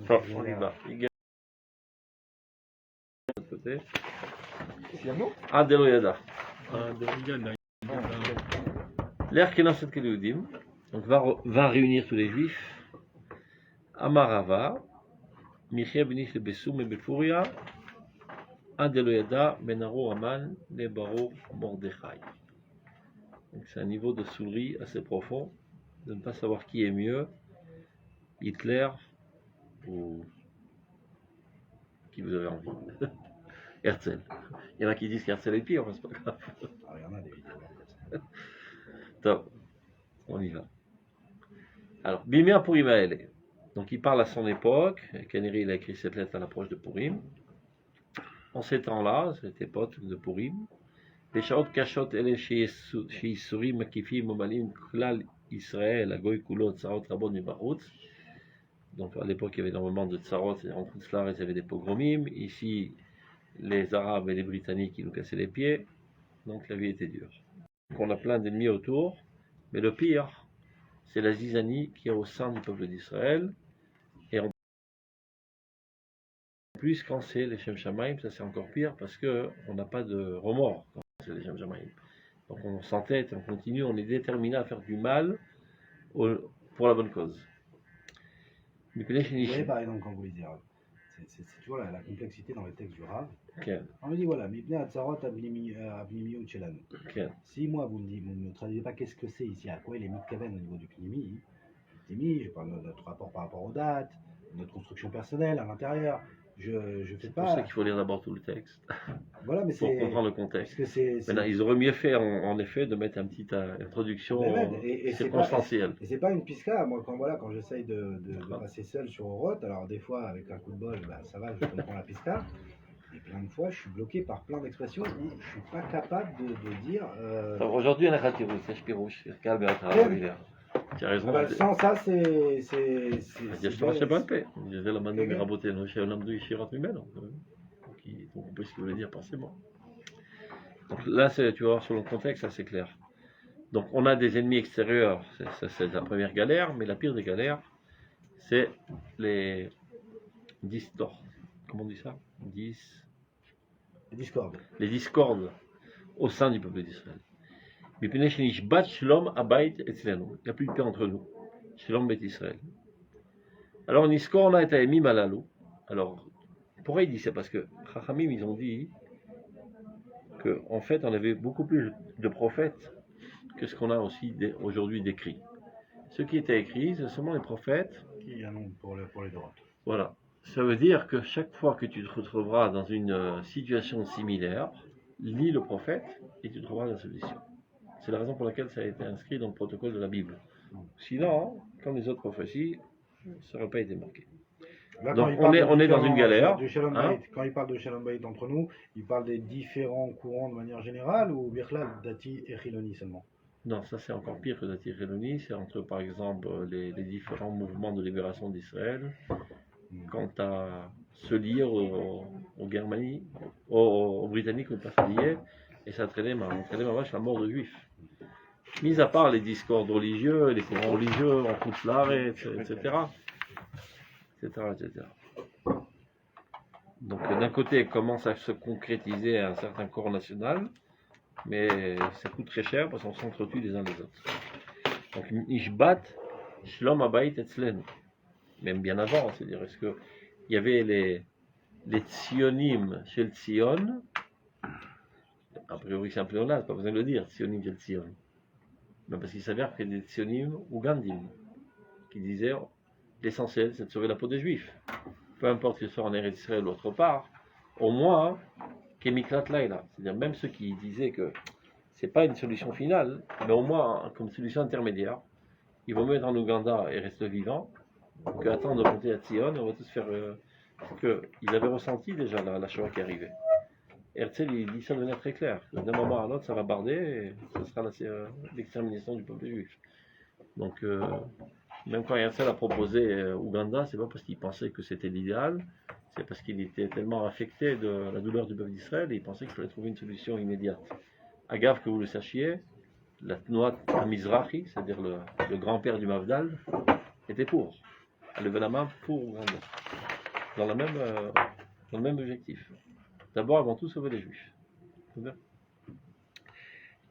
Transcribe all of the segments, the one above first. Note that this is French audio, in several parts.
Bon, on y va. Adelo Yada. L'air qui est dans cette Kéléoudim, donc va réunir tous les juifs. Amarava, Michel Benis le Bessoum et Befuria, Adelo Yada, Benaro Aman, Nebaro Mordechai. Donc c'est un niveau de souris assez profond, de ne pas savoir qui est mieux, Hitler ou qui vous avez envie. Herzl. Il y en a qui disent qu'Herzl est pire, mais c'est pas grave. Ah, il y en a des vidéos. Top, on y va. Alors, Bimea Purim Aele. Donc il parle à son époque. Kaneri il a écrit cette lettre à l'approche de Purim. En ces temps-là, cette époque de Purim, les Shaot Kashot Ele Sheisuri Makifi Momalim Klal Israël, Agoy Kulot, Tsarot Rabon Mibarut. Donc à l'époque, il y avait énormément de tsarot, en Koutzlar, il y avait des pogromim. Ici, les Arabes et les Britanniques, ils nous cassaient les pieds. Donc la vie était dure. Donc on a plein d'ennemis autour. Mais le pire, c'est la zizanie qui est au sein du peuple d'Israël. Et en plus, quand c'est les Shem Shamaim, ça c'est encore pire parce qu'on n'a pas de remords quand c'est les Shem Shamaim. Donc on s'entête, on continue, on est déterminé à faire du mal pour la bonne cause. Vous voyez par exemple quand vous lisez, c'est toujours la complexité dans les textes du Rav. Okay. On me dit voilà, Mipnei Hatzarot Abnimiyut Shelanu. Si moi vous ne me traduisez pas qu'est-ce que c'est ici, à quoi il est mitkaven au niveau du Pnimi, je parle de notre rapport par rapport aux dates, notre construction personnelle à l'intérieur. Je fais pas. C'est pour ça qu'il faut lire d'abord tout le texte. Voilà, mais pour comprendre le contexte. Maintenant, ils auraient mieux fait en effet de mettre une petite introduction circonstancielle. Et c'est pas une pisca. Moi, quand j'essaye de passer seul sur Oroth, alors des fois avec un coup de bol, ça va, je comprends la pisca. Et plein de fois, je suis bloqué par plein d'expressions où je suis pas capable de dire. Aujourd'hui, on a raté c'est Spirouche, c'est calme et tu as raison. Sans ça, c'est. Je ne sais pas le paix. Je disais la mano miraboté, nous chez l'homme de Ishirat Mimeno. Donc on peut ce qu'il voulait dire forcément. Donc là, tu vas voir sur le contexte, ça c'est clair. Donc on a des ennemis extérieurs, c'est la première galère, mais la pire des galères, c'est les distords. Comment on dit ça? Les discordes au sein du peuple d'Israël. Il n'y a plus de paix entre nous. Shalom Bet Israël. Alors, Niskor a été mis malalou. Alors, pourquoi il dit ça? Parce que Chachamim, ils ont dit qu'en fait, on avait beaucoup plus de prophètes que ce qu'on a aussi aujourd'hui décrit. Ce qui était écrit, c'est seulement les prophètes qui annoncent pour les droits. Voilà. Ça veut dire que chaque fois que tu te retrouveras dans une situation similaire, lis le prophète et tu trouveras la solution. C'est la raison pour laquelle ça a été inscrit dans le protocole de la Bible. Sinon, comme les autres prophéties, ça n'aurait pas été marqué. Là, donc on est dans une galère. Quand il parle de Shalom Bayit entre nous, il parle des différents courants de manière générale ou Birklal, Dati et Chiloni seulement? Non, ça c'est encore pire que Dati et Chiloni. C'est entre par exemple les différents mouvements de libération d'Israël. Quant à se lier aux Germanies, aux Britanniques, on ne pas se lier, et ça entraînait ma vache la mort de Juifs. Mis à part les discordes religieux, les courants religieux en Koutzlar, etc. Donc d'un côté, commence à se concrétiser un certain corps national, mais ça coûte très cher parce qu'on s'entretue les uns les autres. Donc Ishbat, Shlom Abayit Etzlenu. Même bien avant, c'est-à-dire est-ce qu'il y avait les Tsionim chez le Tsion, a priori c'est un pléonasme, pas besoin de le dire, Tsionim chez le Tsion, mais parce qu'il s'avère qu'il y a des Tsionim Ougandim qui disaient l'essentiel c'est de sauver la peau des Juifs, peu importe qu'ils soient en Eretz Israël ou autre part, au moins Kemiklat Laila, c'est-à-dire même ceux qui disaient que c'est pas une solution finale, mais au moins comme solution intermédiaire, ils vont mettre en Ouganda et rester vivants, que attendre de monter à Tzion, on va tous faire qu'ils avaient ressenti déjà la Shoah qui arrivait. Herzl il dit ça de manière très claire, d'un moment à l'autre ça va barder et ce sera l'extermination du peuple juif. Donc même quand Herzl a proposé Ouganda, c'est pas parce qu'il pensait que c'était l'idéal, c'est parce qu'il était tellement affecté de la douleur du peuple d'Israël et il pensait qu'il fallait trouver une solution immédiate. Agave, que vous le sachiez, la Tnoat Mizrahi, c'est-à-dire le grand-père du Mafdal, était pour. à lever la main pour grandir. Dans le même objectif. D'abord, avant tout, sauver les Juifs.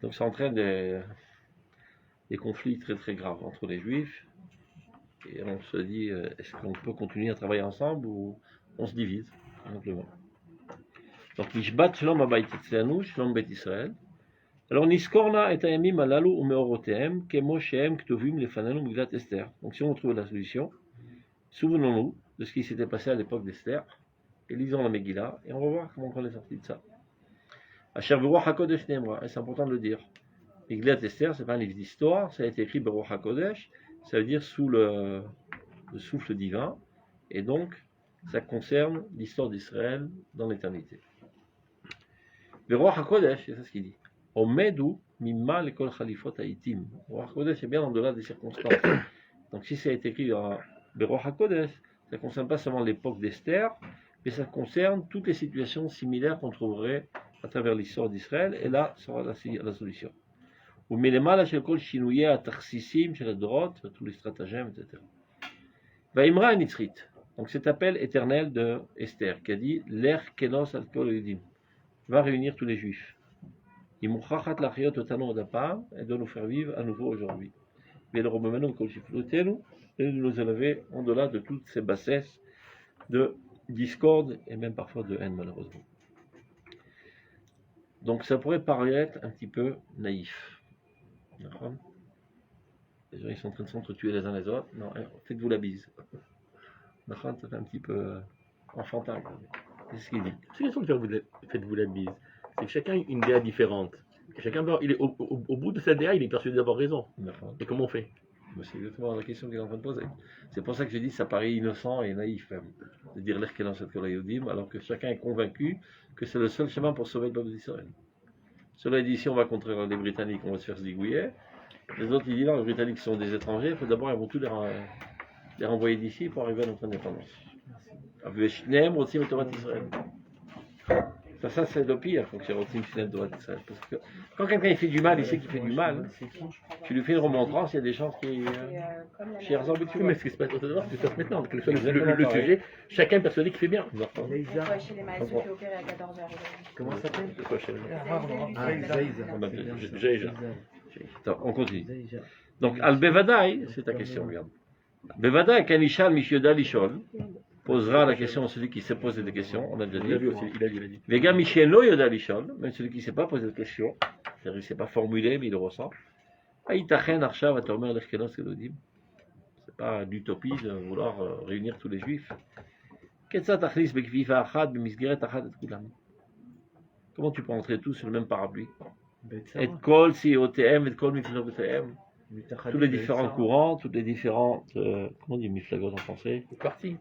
Donc ça entraîne des conflits très très graves entre les Juifs. Et on se dit, est-ce qu'on peut continuer à travailler ensemble ou on se divise, tout simplement. Donc, Nishbat Shalom Abayit Etzlanu, Shalom Bet Israël. Alors, Niskorna et Ayamim Alalu Umeorotehem, Kemo Shehem Ktuvim Lefananu Miglat Esther. Donc, si on trouve la solution, souvenons-nous de ce qui s'était passé à l'époque d'Esther, et lisons la Megillah, et on va voir comment on est sorti de ça. Asher Beruach HaKodesh Nemra, et c'est important de le dire. Miglat Esther, c'est pas un livre d'histoire, ça a été écrit Beruach HaKodesh, ça veut dire sous le souffle divin, et donc ça concerne l'histoire d'Israël dans l'éternité. Beruach HaKodesh, c'est ça ce qu'il dit. Omedu mimma lekol chalifot ha'itim. Beruach HaKodesh, c'est bien en delà des circonstances. Donc si ça a été écrit dans Beruach HaKodesh, ça ne concerne pas seulement l'époque d'Esther, mais ça concerne toutes les situations similaires qu'on trouverait à travers l'histoire d'Israël, et là sera la solution. Ou melemala shel kol shinuyei atakhsisim shel adorot, tous les stratagèmes, etc. Vaimra nitzrit. Donc cet appel éternel de Esther qui a dit l'er kenos al kol yudim va réunir tous les juifs. Imuchachat lachiyot otanu odapam, et doit nous faire vivre à nouveau aujourd'hui. Mais le romemenu kol shiflotenu, et de nous élever au-delà de toutes ces bassesses de discorde et même parfois de haine malheureusement. Donc ça pourrait paraître un petit peu naïf. D'accord. Les gens ils sont en train de s'entretuer les uns les autres. Non, faites-vous la bise. D'accord, ça fait un petit peu enfantin. C'est ce qu'il dit. C'est une question de faites-vous la bise. C'est que chacun a une DA différente. Et chacun, il est, au bout de sa DA, il est persuadé d'avoir raison. D'accord. Et comment on fait? C'est exactement la question qu'il est en train de poser. C'est pour ça que je dis que ça paraît innocent et naïf même, de dire l'air qu'est dans cette Kolayudim, alors que chacun est convaincu que c'est le seul chemin pour sauver le peuple d'Israël. Cela dit, si on va contre les Britanniques, on va se faire zigouiller. Les autres, ils disent non, les Britanniques sont des étrangers, il faut d'abord, ils vont tous les renvoyer d'ici pour arriver à notre indépendance. Ça c'est le pire, il faut que c'est Rotim Shinem Torah d'Israël. Parce que quand quelqu'un fait du mal, il sait qu'il fait du mal, tu lui fais une remontrance, il y a des chances qu'il y ait un mais ce qui se passe maintenant, quel soit le sujet, chacun est persuadé qu'il fait bien. Chez les maïs qui opéraient à 14h aujourd'hui. Comment ça s'appelle? On continue. Donc, Al-Bevadaï, c'est ta question, regarde. Bevadaï, Kanishal Mishyoda Lishol, posera la question à celui qui s'est posé des questions, on a déjà dit. Il a dit. Vega Misheno Yoda Lishol, même celui qui ne s'est pas posé de questions, c'est-à-dire qu'il ne s'est pas formulé, mais il le ressent. Aïtachen Arshav Atormer Lechkenos Elodim. C'est pas d'utopie de vouloir réunir tous les juifs. Ketzat Achlis Bekvifa Achad, Bemisgeret Achad et Kulam. Comment tu peux entrer tous sur le même parapluie? Et Kol, COTM, et Kol, Miflagotem. Tous les différents courants, toutes les différentes. Comment on dit Miflagot en français?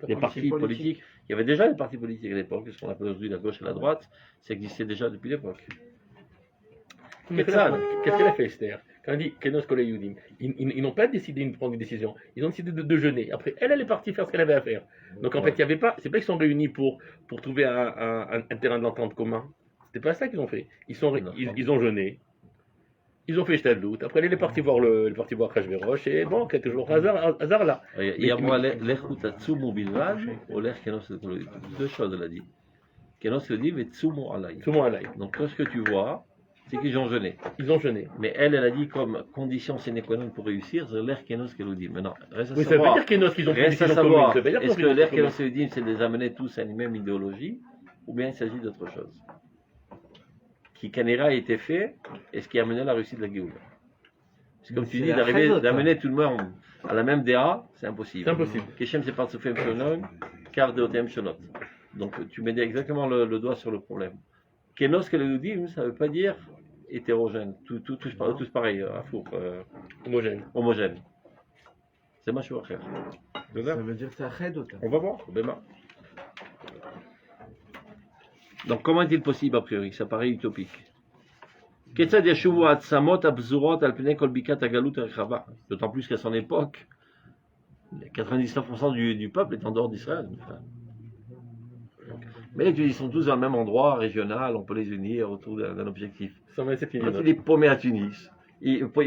Les partis politiques. Il y avait déjà des partis politiques à l'époque, ce qu'on appelle aujourd'hui la gauche et la droite. Ça existait déjà depuis l'époque. Qu'est-ce qu'elle a fait, Esther? Quand elle dit Kenos Kol Yudim, ils n'ont pas décidé de prendre une décision. Ils ont décidé de jeûner. Après, elle est partie faire ce qu'elle avait à faire. Donc en fait, il y avait pas. C'est pas qu'ils sont réunis pour trouver un terrain d'entente commun. C'est pas ça qu'ils ont fait. Ils ont jeûné. Ils ont fait Shtadlout. Après, elle est partie voir Hachvérosh. Et bon, quelques jours, hasard là. Il y a moi l'Echut Atsumu Bilvad ou l'Ech Kenos Kol Yudim. Deux choses, elle a dit. Kenos Kol Yudim et Tsumu Alay. Tsumu Alay. Donc, tout ce que tu vois, c'est qu'ils ont jeûné. Ils ont jeûné. Mais elle a dit comme condition sine qua non pour réussir, c'est l'air Kenos Kol Yudim. Maintenant, reste à oui, savoir. Ça veut dire Kenos qu'ils ont pris Reste à savoir. Est-ce que l'air Kenos Kol Yudim, c'est de les amener tous à une même idéologie, ou bien il s'agit d'autre chose? Qui Kanera a été fait, et ce qui a amené à la réussite de la Géoula. C'est comme tu dis, d'amener tout le monde à la même DA, c'est impossible. C'est impossible. Keshem c'est pas Soufem Shonon, car Deotem Shonot. Donc tu mets exactement le doigt sur le problème. Kenos Keleoudim, ça ne veut pas dire hétérogène, tous pareil, à four, homogène. C'est ma choix, frère. Ça veut dire que c'est Ached. On va voir, demain. Donc comment est-il possible a priori? Ça paraît utopique. D'autant plus qu'à son époque, 99% du peuple est en dehors d'Israël. Mais ils sont tous au même endroit, régional, on peut les unir autour d'un objectif. C'est fini. Quand il est paumé à Tunis,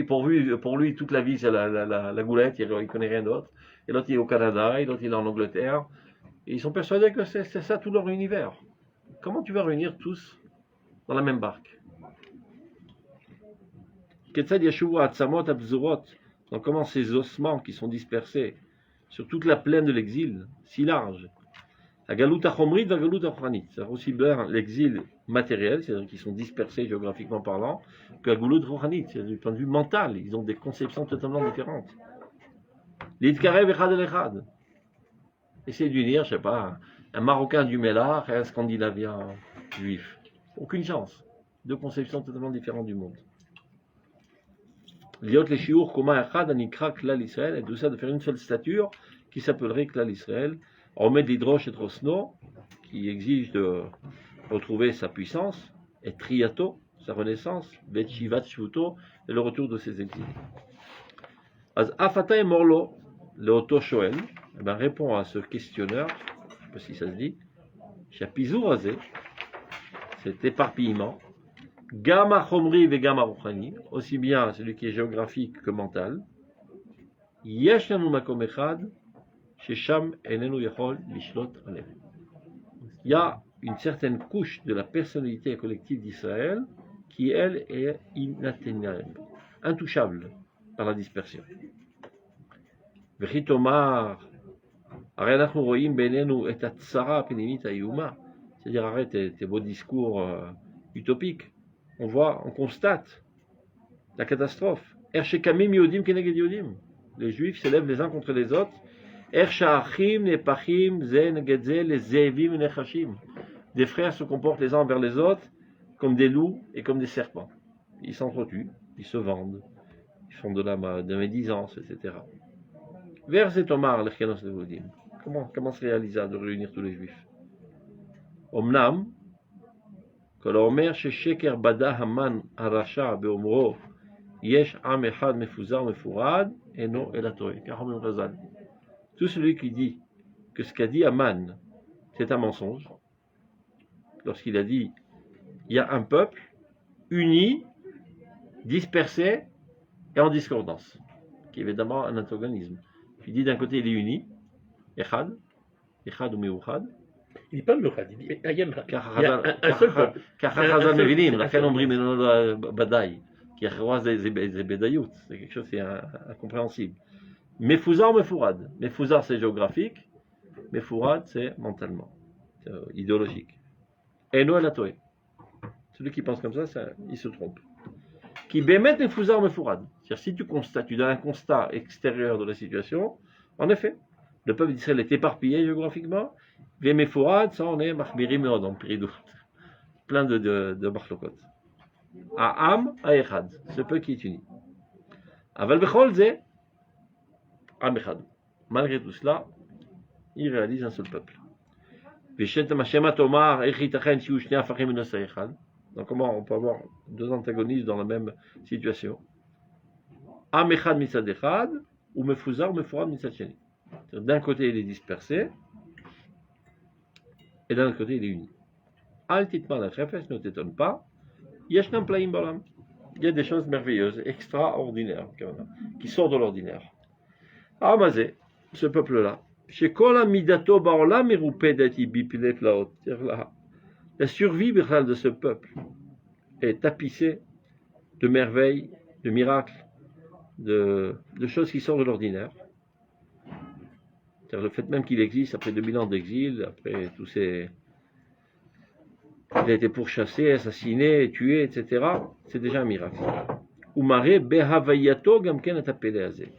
Pour lui, toute la vie, c'est la goulette, il ne connaît rien d'autre. Et l'autre, il est au Canada, et l'autre, il est en Angleterre. Et ils sont persuadés que c'est ça tout leur univers. Comment tu vas réunir tous dans la même barque? Ketzad Yashuvu Atzamot Abzurot. Donc comment ces ossements qui sont dispersés sur toute la plaine de l'exil, si large, la Galut Achomrit, la Galut Achranit, c'est aussi bien l'exil matériel, c'est-à-dire qu'ils sont dispersés géographiquement parlant, que la Galut Achranit, c'est du point de vue mental, ils ont des conceptions totalement différentes. L'Itkarev Echad El Echad. Essayer d'unir, je sais pas, un Marocain du Mélar et un Scandinavien juif. Aucune chance. Deux conceptions totalement différentes du monde. Liot les shiur koma echad anikra klal Israël, et tout ça de faire une seule stature qui s'appellerait klal Israël. On met de l'hydroche et trosno, qui exige de retrouver sa puissance, et triato, sa renaissance, vet shivat shuto, et le retour de ses exils. Az afata et morlo, le auto shoel, répond à ce questionneur, je ne sais pas si ça se dit, Shapizur azé, cet éparpillement, Gamma chomri ve gamma ruchani, aussi bien celui qui est géographique que mental. Yesh lanu makom echad, shesham enenu yachol lishlot alev. Il y a une certaine couche de la personnalité collective d'Israël qui, elle, est inatteignable, intouchable par la dispersion. Vechitomar, הרי אנחנו רואים בינינו את הצרה הפנימית האיומה, c'est-à-dire arrête tes beaux discours utopiques. On voit, on constate la catastrophe. Les Juifs s'élèvent les uns contre les autres. Des frères se comportent les uns envers les autres comme des loups et comme des serpents. Ils s'entretuent, ils se vendent, ils font de la médisance, etc. Vers cet Omar, comment c'est réalisable de réunir tous les Juifs? Omnam, כל האומר ששקר בדה המן הרשע באומרו יש עם אחד מפוזר מפורד אינו אלא טועה. כך אומר Razal. Tout celui qui dit que ce qu'a dit Aman c'est un mensonge, lorsqu'il a dit il y a un peuple uni, dispersé et en discordance, qui est évidemment un antagonisme. Il dit d'un côté il est uni, Echad ou Meuchad. Il dit pas Meuchad, il dit il y a un seul peuple. ככה חז"ל מבינים, לכן אומרים לנו בדאי, כי אחרוע זה בדאיות, c'est quelque chose qui est incompréhensible. Mefuzar, Mefourad. Mefuzar c'est géographique, Mefourad c'est mentalement, c'est idéologique. Eno el atoe. Celui qui pense comme ça, il se trompe. Qui bémet Mefuzar, Mefourad. C'est-à-dire si tu constates, tu donnes un constat extérieur de la situation, en effet, le peuple d'Israël est éparpillé géographiquement. Mefourad, ça on est machbirim dans Piridout. Plein de marlokot. À Am, à Echad, ce peuple qui est uni. Aval bechol ze, Am Echad. Malgré tout cela, il réalise un seul peuple. Donc comment on peut avoir deux antagonistes dans la même situation? Am Echad mitzad Echad, ou Mefuzar, Mefourad mitzad Sheni. D'un côté il est dispersé, et d'un autre côté il est uni. Altitman la chefes, ne t'étonne pas, Yeshnam plaim balam. Il y a des choses merveilleuses, extraordinaires, qui sortent de l'ordinaire. Amazé, ce peuple-là, chez Kola Midato Baola Merupedati Bipilef Laot, la survie de ce peuple est tapissée de merveilles, de miracles, de choses qui sortent de l'ordinaire. C'est-à-dire le fait même qu'il existe après 2000 ans d'exil, après tous ces... Il a été pourchassé, assassiné, tué, etc. C'est déjà un miracle. Umare behavayato gamken atapeleazé.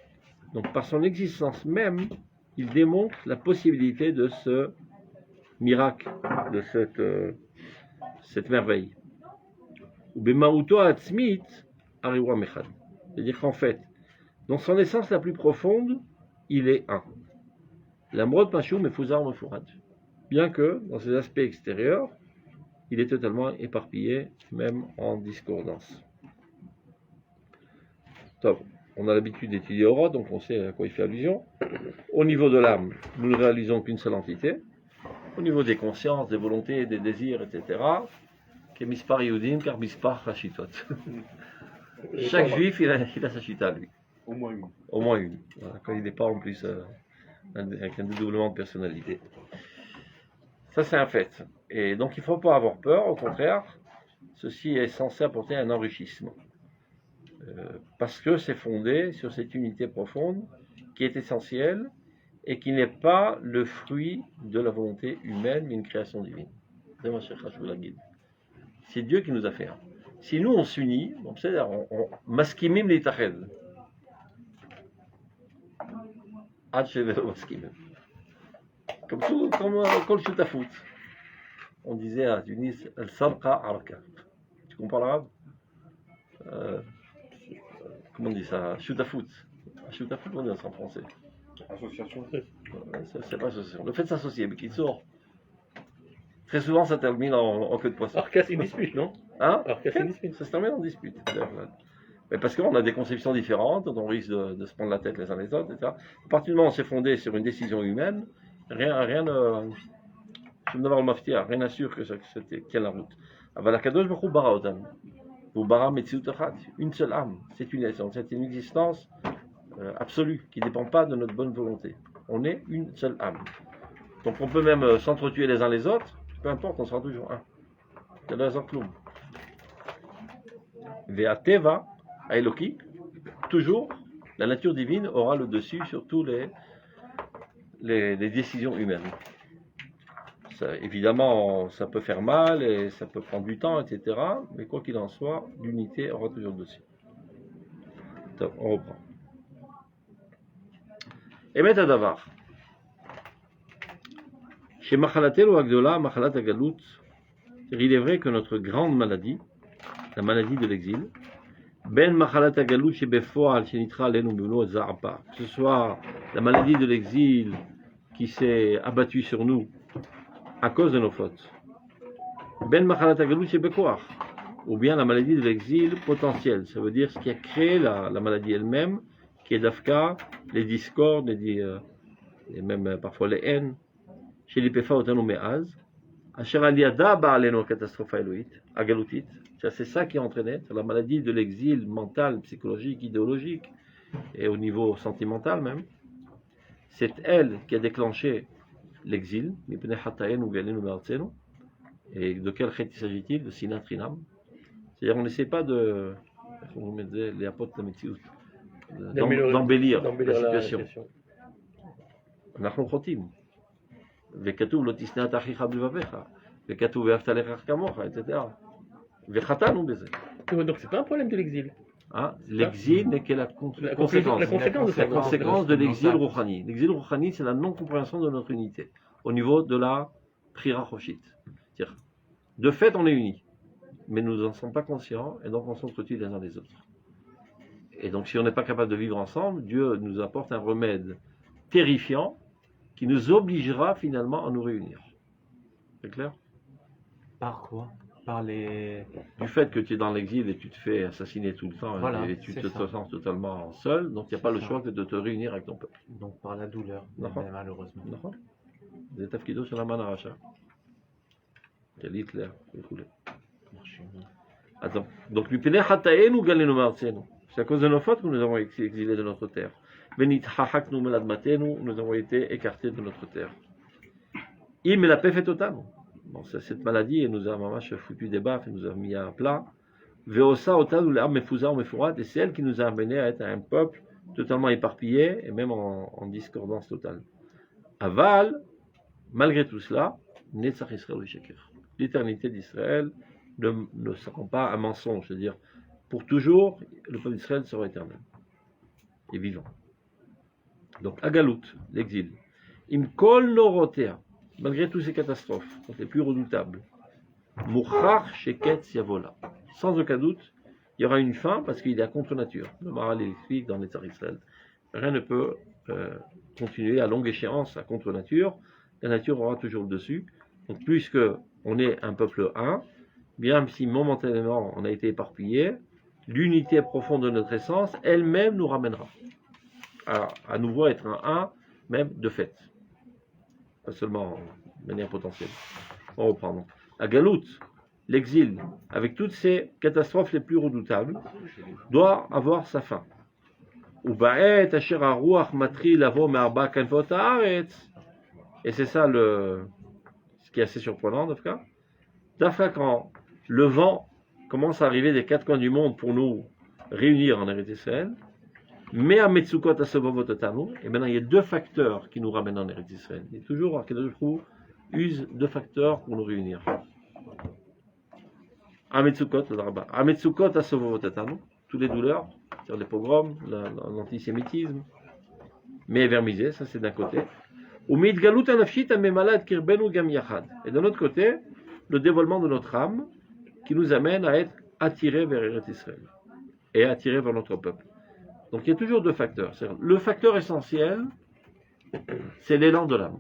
Donc par son existence même, il démontre la possibilité de ce miracle, de cette merveille. Ubemauto atzmit ariwa mechad. C'est-à-dire qu'en fait, dans son essence la plus profonde, il est un. L'amrod pashou mefuzar mefurad. Bien que, dans ses aspects extérieurs, il est totalement éparpillé, même en discordance. Top. On a l'habitude d'étudier Ora, donc on sait à quoi il fait allusion. Au niveau de l'âme, nous ne réalisons qu'une seule entité. Au niveau des consciences, des volontés, des désirs, etc., que mispar Yehudim, car mispar Hashitot. Chaque juif, il a sa chita, lui. Au moins une. Au moins une. Voilà, quand il n'est pas en plus avec un dédoublement de personnalité. Ça, c'est un fait. Et donc, il ne faut pas avoir peur, au contraire, ceci est censé apporter un enrichissement. Parce que c'est fondé sur cette unité profonde qui est essentielle et qui n'est pas le fruit de la volonté humaine, mais une création divine. C'est Dieu qui nous a fait un. Si nous, on s'unit, c'est-à-dire on maskimim l'itached. Comme tout, comme Kol Shutafut. On disait à Tunis, Al-Sarqa Arka. Tu comprends l'arabe? Comment on dit ça? Shutafut. Shutafut, on dit ça en français. Association. C'est pas association. Le fait de s'associer, mais qui sort. Très souvent, ça termine en queue de poisson. Arca, c'est une dispute, non? Hein? Arca, c'est une dispute. Ça se termine en dispute. Mais parce qu'on a des conceptions différentes, on risque de se prendre la tête les uns les autres, etc. À partir du moment où on s'est fondé sur une décision humaine, rien ne. Je me demande rien n'assure que c'était quelle la route. Avalakadosh Baruch Hu bara otam. Ou bara metziut achat. Une seule âme. C'est une existence absolue qui ne dépend pas de notre bonne volonté. On est une seule âme. Donc on peut même s'entretuer les uns les autres, peu importe, on sera toujours un. C'est la Zorkloum. Ve'ateva, Aeloki, toujours, la nature divine aura le dessus sur tous les décisions humaines. Ça, évidemment, ça peut faire mal et ça peut prendre du temps, etc. Mais quoi qu'il en soit, l'unité aura toujours le dessus. Donc, on reprend. Emet Adavar. Chez Machalatel ou Agdola, Machalat Agalut, il est vrai que notre grande maladie, la maladie de l'exil, Ben Machalat Agalut chez Befoal, chez Nitra, Lenubulu, Zarpa, que ce soit la maladie de l'exil qui s'est abattue sur nous à cause de nos fautes, Ben Machalat Agalut chez Bekoar, ou bien la maladie de l'exil potentiel, ça veut dire ce qui a créé la maladie elle-même, qui est d'Afka, les discordes, et même parfois les haines. Chez l'Ipefa Otanu Me'az, Asher Aliada Ba'aleno catastrophe agalutit, c'est ça qui a entraîné, c'est la maladie de l'exil mental, psychologique, idéologique, et au niveau sentimental même. C'est elle qui a déclenché l'exil, et de quel fait s'agit-il? De Sinat Rinam. C'est-à-dire on n'essaie pas de, comme vous me disiez, les apôtres de Metziut, d'embellir la situation. אנחנו חוטאים. וכתוב לא תשנא את אחיך בלבביך, וכתוב ואהבת לרעך כמוך, etc. וחטאנו בזה. Donc c'est pas un problème de l'exil. Hein? L'exil n'est que la conséquence de l'exil rouhani. L'exil rouhani, c'est la non-compréhension de notre unité au niveau de la prira choshit. C'est-à-dire, de fait, on est unis, mais nous n'en sommes pas conscients et donc on s'entretue les uns des autres. Et donc, si on n'est pas capable de vivre ensemble, Dieu nous apporte un remède terrifiant qui nous obligera finalement à nous réunir. C'est clair? Par quoi? Par les... Du fait que tu es dans l'exil et tu te fais assassiner tout le temps, voilà, et tu te sens totalement seul, donc il n'y a pas le choix que de te réunir avec ton peuple. Donc par la douleur, malheureusement. Des tafkidos sur la manaracha. C'est Hitler, attends. Donc, c'est à cause de nos fautes que nous avons été exilés de notre terre. Nous avons été écartés de notre terre. Il me l'a fait total. Bon, cette maladie, elle nous a foutu des baffes, elle nous a mis à plat. Et c'est elle qui nous a amené à être un peuple totalement éparpillé et même en discordance totale. Aval, malgré tout cela, l'éternité d'Israël ne sera pas un mensonge, c'est-à-dire pour toujours, le peuple d'Israël sera éternel et vivant. Donc, Agalout, l'exil. Imkol norotea, malgré toutes ces catastrophes, donc les plus redoutables. Mouchar sheket yavola. Sans aucun doute, il y aura une fin parce qu'il est à contre-nature. Le Maharal explique dans l'État d'Israël. Rien ne peut continuer à longue échéance à contre-nature. La nature aura toujours le dessus. Donc, puisque on est un peuple un, bien si momentanément on a été éparpillé, l'unité profonde de notre essence, elle-même nous ramènera à nouveau être un, même de fait. Pas seulement de manière potentielle. On reprend donc. À Galout, l'exil, avec toutes ces catastrophes les plus redoutables, doit avoir sa fin. Et c'est ça ce qui est assez surprenant, Dafka. Dafka, quand le vent commence à arriver des quatre coins du monde pour nous réunir en Eretz Israël, mais à Metsukot Asovavototanu, et maintenant il y a deux facteurs qui nous ramènent en Eretz Israël. Et toujours, Akadosh Baruch Hu use deux facteurs pour nous réunir. Ametsukot, Ametsukot Asovavototanu, toutes les douleurs, c'est-à-dire les pogroms, l'antisémitisme, mais vermisé, ça c'est d'un côté. Et de l'autre côté, le dévoilement de notre âme qui nous amène à être attirés vers Eretz Israël et attirés vers notre peuple. Donc il y a toujours deux facteurs. Le facteur essentiel, c'est l'élan de l'âme.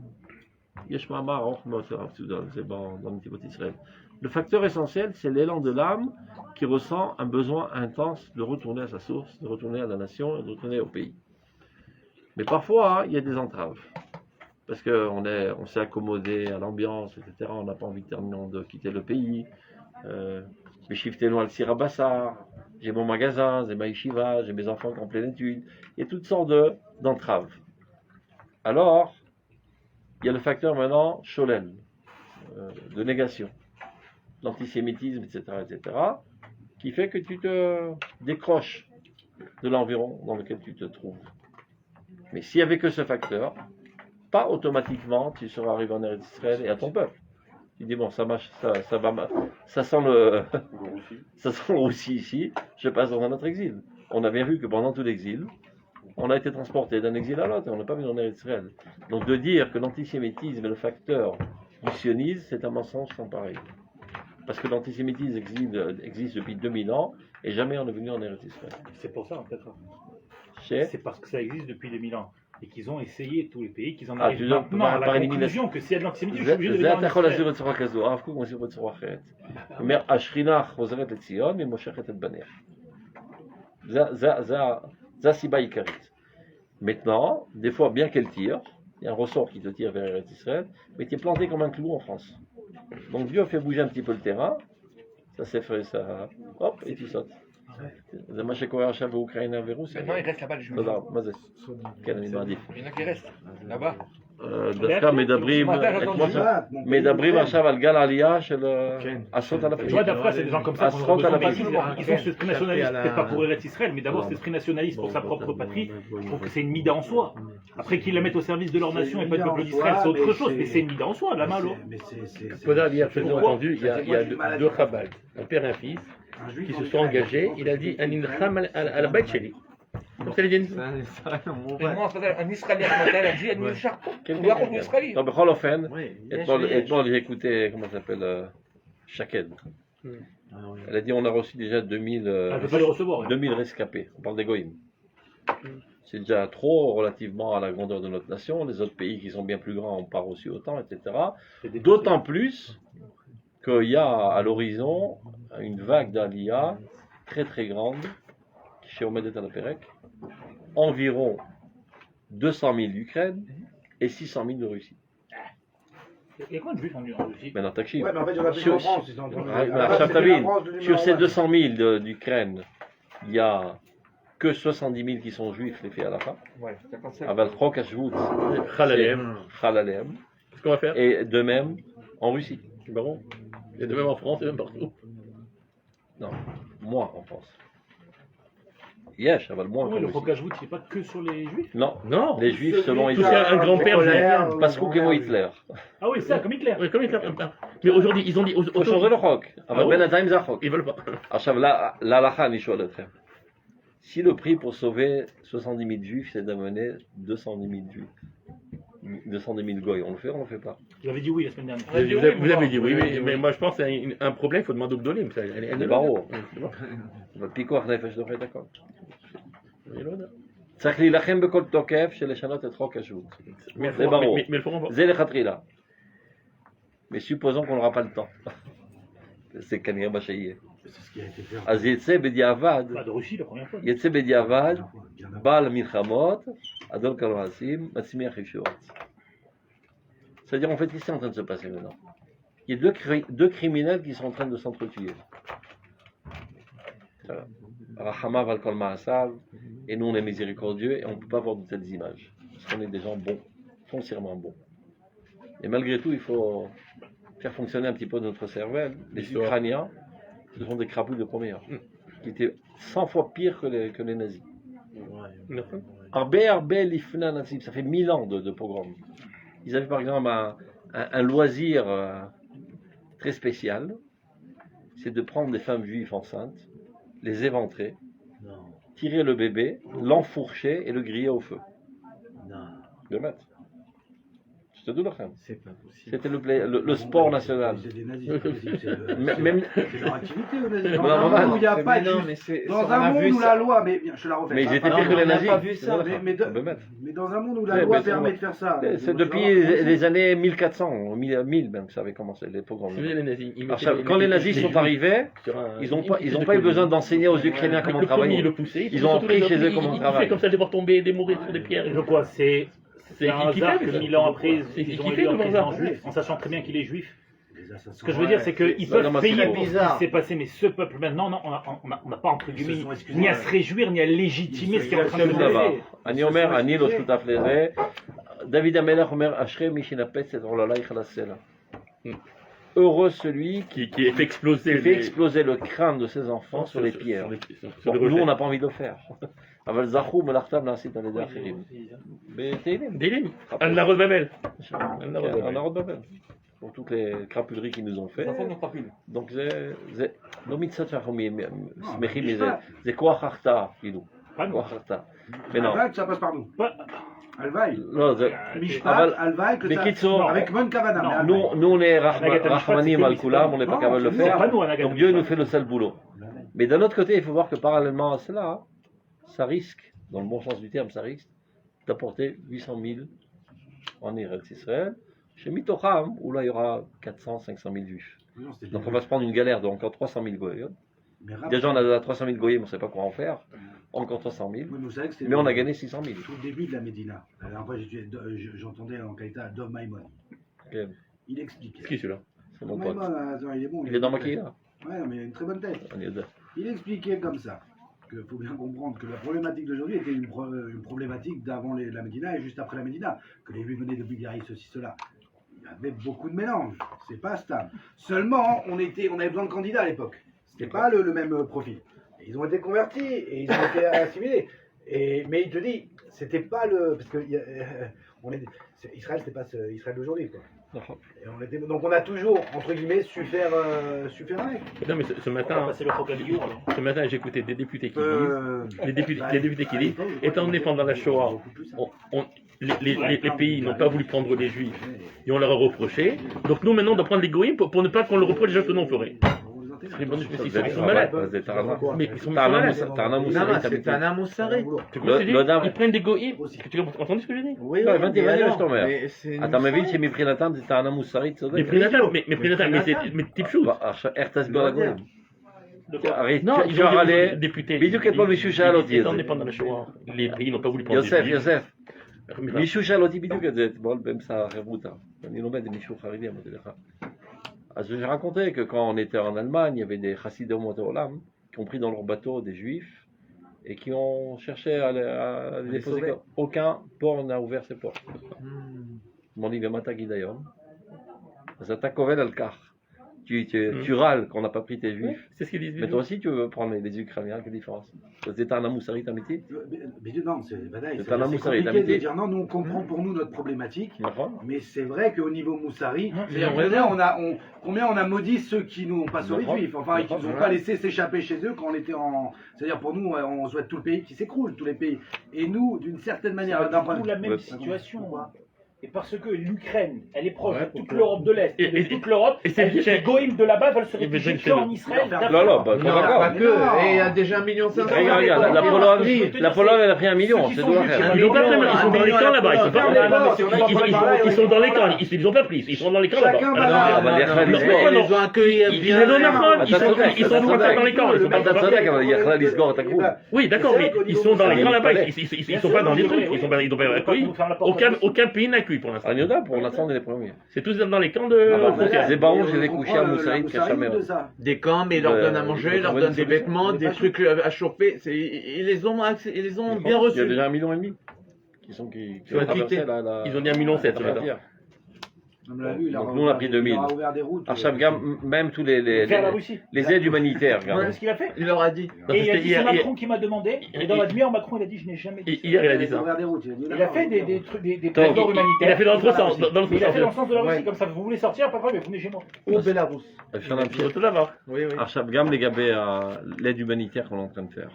Le facteur essentiel, c'est l'élan de l'âme qui ressent un besoin intense de retourner à sa source, de retourner à la nation et de retourner au pays. Mais parfois, il y a des entraves. Parce qu'on s'est accommodé à l'ambiance, etc. On n'a pas envie de quitter le pays. Mais shiftez-nous al Sirabassar, j'ai mon magasin, j'ai ma yeshiva, j'ai mes enfants qui sont en pleine étude. Il y a toutes sortes d'entraves. Alors, il y a le facteur maintenant cholel, de négation, l'antisémitisme, etc., qui fait que tu te décroches de l'environ dans lequel tu te trouves. Mais s'il n'y avait que ce facteur, pas automatiquement tu seras arrivé en Eretz Israël et à ton peuple. Tu dis bon, ça sent le roussi ici, je passe dans un autre exil. On a bien vu que pendant tout l'exil, on a été transporté d'un exil à l'autre et on n'a pas vu en Eretz Israël. Donc de dire que l'antisémitisme est le facteur du sionisme, c'est un mensonge sans pareil. Parce que l'antisémitisme existe depuis 2000 ans et jamais on est venu en Eretz Israël. C'est pour ça en fait. C'est parce que ça existe depuis 2000 ans. Et qu'ils ont essayé tous les pays, qu'ils en arrivent maintenant à la conclusion que s'il y a de l'antisémitisme, je suis obligé de venir en Israël. Maintenant, des fois, bien qu'elle tire, il y a un ressort qui te tire vers Eretz Israël, mais tu es planté comme un clou en France. Donc Dieu fait bouger un petit peu le terrain, ça s'est fait, ça, hop, et tu sautes. זה מה שקורה עכשיו באוקראינה ורוסיה. maintenant il reste là-bas les juifs. תודה, מה זה? כן, אני מעדיף. Il y en a qui restent là-bas. דווקא מדברים עכשיו על גל עלייה של עשרות אלפים. Tu vois, d'après, c'est des gens comme ça qu'on a besoin. Ils ont cet esprit nationaliste, peut-être pas pour Eretz Israël, mais d'abord cet esprit nationaliste pour sa propre patrie. Je trouve que c'est une mida en soi. Après qu'ils la mettent au service de leur nation et pas du peuple d'Israël, c'est autre chose, mais c'est une mida en soi, la malo. Podal, hier, je vous ai entendu, il y a deux Chabad, un père et un fils, qui se sont engagés. Il a dit Anincham à la bête chez lui. Donc c'est les un Israélien a dit אני נשאר פה, הוא יכול להיות ישראלי. טוב, בכל אופן, אתמול j'ai écouté, comment ça s'appelle, Shaked. Elle a dit on a reçu déjà 2000 rescapés. On parle des Goïm. C'est déjà trop relativement à la grandeur de notre nation. Les autres pays qui sont bien plus grands n'ont pas reçu autant, etc. D'autant plus qu'il y a à l'horizon une vague d'Aliyah très très grande chez Omedet à la Pérec, environ 200 000 d'Ukraine et 600 000 de Russie. Il y a combien de juifs en Russie? Maintenant, Takshi. Ouais, mais en fait, il y en a plus en France. Sur ces 200 000 d'Ukraine, il n'y a que 70 000 qui sont juifs, les faits à la fin. Avec Chok Hashvut, Chalalem. Ce qu'on va faire. Et de même en Russie. Bon. Et de même en France et même partout. Non, moins en France. Yes, ça va le moins. Oui, le Chokashvut, c'est pas que sur les juifs? Non, les juifs selon Hitler. C'est un grand-père juif. Parce qu'on comme Hitler. Ah oui, ça, comme Hitler. Oui, comme Hitler. Mais aujourd'hui, ils ont dit. Il faut changer le Chok. Avec Ben Adhaim Zachok. Ils veulent pas. Là, l'Alacha, si le prix pour sauver 70 000 juifs, c'est d'amener 210 000 juifs, 210 000 goy, on le fait ou on le fait pas? Vous avez dit oui la semaine dernière. Vous avez dit oui, mais moi je pense que c'est un problème, il faut demander au Gdolim. Les barreaux. Le picor nefesh devrait être d'accord. צריך להילחם בכל תוקף של לשנות את חוק השבות. זה ברור. זה לכתחילה. Mais supposons qu'on n'aura pas le temps. C'est כנראה מה שיהיה. אז יצא בדיעבד, יצא בדיעבד, בעל המלחמות, אדון כל המעשים, מצמיח ישועות. C'est-à-dire en fait, qu'est-ce qui est en train de se passer maintenant? Il y a deux criminels qui sont en train de s'entretuer. Rahama val kol ma'asav, et nous on est miséricordieux et on ne peut pas voir de telles images. Parce qu'on est des gens bons, foncièrement bons. Et malgré tout, il faut faire fonctionner un petit peu notre cervelle. Les Ukrainiens, ce sont des crapauds de première, qui étaient 100 fois pires que les nazis. Arbe l'ifna nazim, ça fait 1000 ans de pogrom. Ils avaient par exemple un loisir très spécial, c'est de prendre des femmes juives enceintes, les éventrer, tirer le bébé, l'enfourcher et le griller au feu. Le mettre. Je te dis C'est pas possible. C'était le sport national. C'est des nazis. Même C'est leur activité aux nazis. Dans Non, un non, monde où il n'y a mais pas de non, juifs, mais c'est- dans on un a monde vu où ça. la loi, mais je la refais. mais ils pas. étaient non, pires que on les n'a nazis. pas vu ça. Mais dans un monde où la Ouais, loi mais permet c'est- de faire ça. C'est depuis les années 1400, 1000 même que ça avait commencé, les pogroms. Si vous voulez, les nazis, ils Alors, mettaient quand les nazis sont Juifs arrivés, sur un- ils n'ont une pas piste de eu colis. besoin d'enseigner aux Ukrainiens comment Le premier, travailler. il le poussait. Ils ont appris chez eux comment Il travailler. fait comme ça, de voir tomber, des mourir sur des pierres. Et donc quoi, c'est un qui hasard fait, que ça. 1000 ans après, C'est ils qui ont fait élu un le président hasard. juif, en sachant très bien qu'il est juif. Ce Ce que je veux dire, c'est qu'ils ça, non, peuvent mais payer c'est pour ce bizarre. qui s'est passé, mais ce peuple maintenant, non, on n'a pas entre Ils se guillemets, sont excusés. ni à se réjouir, ni à légitimer ce qui est en train de se Ça va. passer. אני אומר, אני לא שותף לזה. דוד המלך אומר, אשרי מי שינפץ את עוללייך לסלע. Heureux celui Qui fait exploser qui fait exploser le crâne de ses enfants sur les pierres. Bon, nous, on n'a pas envie de le faire. אבל זכו מלאכתם נעשית על ידי אחרים. בתהילים. Des un arrêt de Babel. Un arrêt de Babel. Pour toutes les crapuleries qu'ils nous ont fait. Donc זה לא מצד שאנחנו שמחים מזה, זה כוח הרתעה, כאילו. Pas nous. כוח הרתעה. Mais non. Alvaï, ça passe par nous. Pas- Alvaï. לא, זה... Mishpat, אבל Alvaï, que ça. בקיצור, Avec Mon Kavana. mais nous, nous on est Nagata Rahmanim Mishpat, al Kulam, on n'est pas Non, capable de le c'est faire. pas nous, Nagata Donc Dieu Mishpat. nous fait le sale boulot. Mais d'un autre côté, il faut voir que parallèlement à cela, ça risque, dans le bon sens du terme, ça risque d'apporter 800 000 en Israël, chez Mitocham, où là il y aura 400, 500 000 juifs. Non, c'était Donc bien. on va se prendre une galère de encore 300 000 goyim. Mais rap- Déjà on a 300 000 goyim, on ne sait pas quoi en faire. Encore 300 000. Oui, mais vous savez que c'est Mais on a gagné 600 000. tout le début de la Médina. La dernière fois, j'entendais en qualité Dov Maimon. Ok. Il expliquait. Qui celui-là? C'est mon Maimon, pote. attends, il est bon. Il est dans ma là. Ouais, mais il a une très bonne tête. On est deux. Il expliquait comme ça qu'il faut bien comprendre que la problématique d'aujourd'hui était une problématique d'avant la Médina et juste après la Médina. Que les Juifs venaient de Bulgarie, ceci, cela. Il y avait beaucoup de mélange. C'est pas stable. Seulement, on avait besoin de candidats à l'époque. C'était pas le même profil. Et ils ont été convertis et ils ont été assimilés. Mais il te dit, c'était pas le. Parce que Israël, c'était pas Israël d'aujourd'hui, quoi. Et donc on a toujours, entre guillemets, su faire avec. Non, mais ce On va matin, passer le Rocadillour, alors. ce matin, j'ai écouté des députés qui disent, les députés qui disent, étant donné pendant la Shoah, les pays n'ont pas voulu prendre les Juifs et on leur a reproché. Donc nous maintenant on doit prendre les goïms pour ne pas qu'on leur reproche déjà que nous on ferait. Ils sont malades. Mais ils sont malades. C'est un amoussaré. Tu vois ce que je dis? Le- Ils prennent des goïms. Tu as entendu ce que je dis? Oui, לא, oui, הבנתי, mais הבנתי מה alors, שאתה אומר. mais c'est une אתה מבין מוסרית. שמבחינתם זה טענה מוסרית צודקת? Mais טיפשות. עכשיו, איך תסביר לגויים? De quoi? הרי Non, ils אפשר ont הרי... des députés. בדיוק אתמול מישהו שאל אותי את Étant זה. donné pendant la Shoah, les pays n'ont pas voulu prendre les יוסף, Juifs. יוסף, מישהו שאל אותי בדיוק את זה אתמול באמצע החברותא. אני לומד עם מישהו חרדי, אמרתי לך. אז j'ai raconté que quand on était en Allemagne, il y avait des chassidés Olam qui ont pris dans leur bateau des juifs et qui ont cherché à les déposer. sauver. Aucun port n'a ouvert ses portes. Hmm. Mon dit, Mata Gidayon. Ça t'a couvert le car. Tu râles qu'on n'a pas pris tes juifs. C'est ce qu'ils disent. Mais toi aussi, tu veux prendre les Ukrainiens, quelle différence? C'est un amoussari amitié? Mais non, c'est C'est un Moussari, compliqué d'amitié. de dire non, nous on comprend pour nous notre problématique. D'accord. Mais c'est vrai qu'au niveau Moussari, Non, c'est-à-dire combien on a maudit ceux qui nous ont pas sauvés D'accord. juifs, enfin, et qui nous ont pas laissé s'échapper chez eux quand on était en. C'est-à-dire pour nous, on souhaite tout le pays qui s'écroule, tous les pays. Et nous, d'une certaine manière, d'un point de Nous, la vue. même Ouais. situation. Et parce que l'Ukraine, elle est proche Ouais, de toute pourquoi l'Europe de l'Est, Et- et de et- toute l'Europe, et c'est- les goïms de là-bas veulent se Et réfugier mais qu'en Israël. Non, d'accord. Non, non, pas Non, d'accord. pas que. Non. Et il y a déjà 1,5 million. Regarde, la Pologne, elle a pris 1 million, c'est tout l'affaire. Ils n'ont pas pris, ils sont dans les camps là-bas. Ils sont pas- ils sont dans les camps. Ils ont pas pris. Ils sont dans les camps là-bas. Chacun Ah, va bah, là. les Khalis, non, Ils ont accueilli Ils bien. les donnent à prendre. Ils sont dans les camps. Ils sont pas אתה צודק, אבל יכלה לסגור את הגבול. Oui, d'accord, mais ils sont dans les camps là-bas. Ils sont pas dans des trucs. Ils n'ont pas accueilli. Aucun pays n'a accueilli lui pour l'instant. Agnoda, pour l'instant, on est les premiers. C'est tous dans les camps de frontières. Les barons, je les ai couchés à Moussaïd, Kachamer. Des camps, mais ils leur donnent à manger, ils leur donnent des vêtements, des trucs à chauffer. Ils les ont bien Il y a reçus. déjà 1,5 million qui ont traversé Ils ont dit 1,7 million ce matin. frontière. On l'a vu, il a Donc nous, on a pris 2000. Il a ouvert des routes. Archavgam, même tous les Vers la Russie. aides humanitaires, Vous savez regarde. ce qu'il a fait? Il leur a dit. Et il y a dit, c'est Hier- Macron qui m'a demandé. Et dans la demi-heure, Macron, il a dit, je n'ai jamais dit ça. Hier, il a dit Il a ça. ouvert des routes. Il a fait des trucs, des Attends, passeports humanitaires. Il a fait dans l'autre sens. Dans Mais l'autre il a fait dans le sens. sens de la Russie, Ouais. comme ça, vous voulez sortir, pas grave, mais venez chez moi. Au Bélarus. Tout là-bas. Oui, oui. Archavgam, les gabés, l'aide humanitaire qu'on est en train de faire.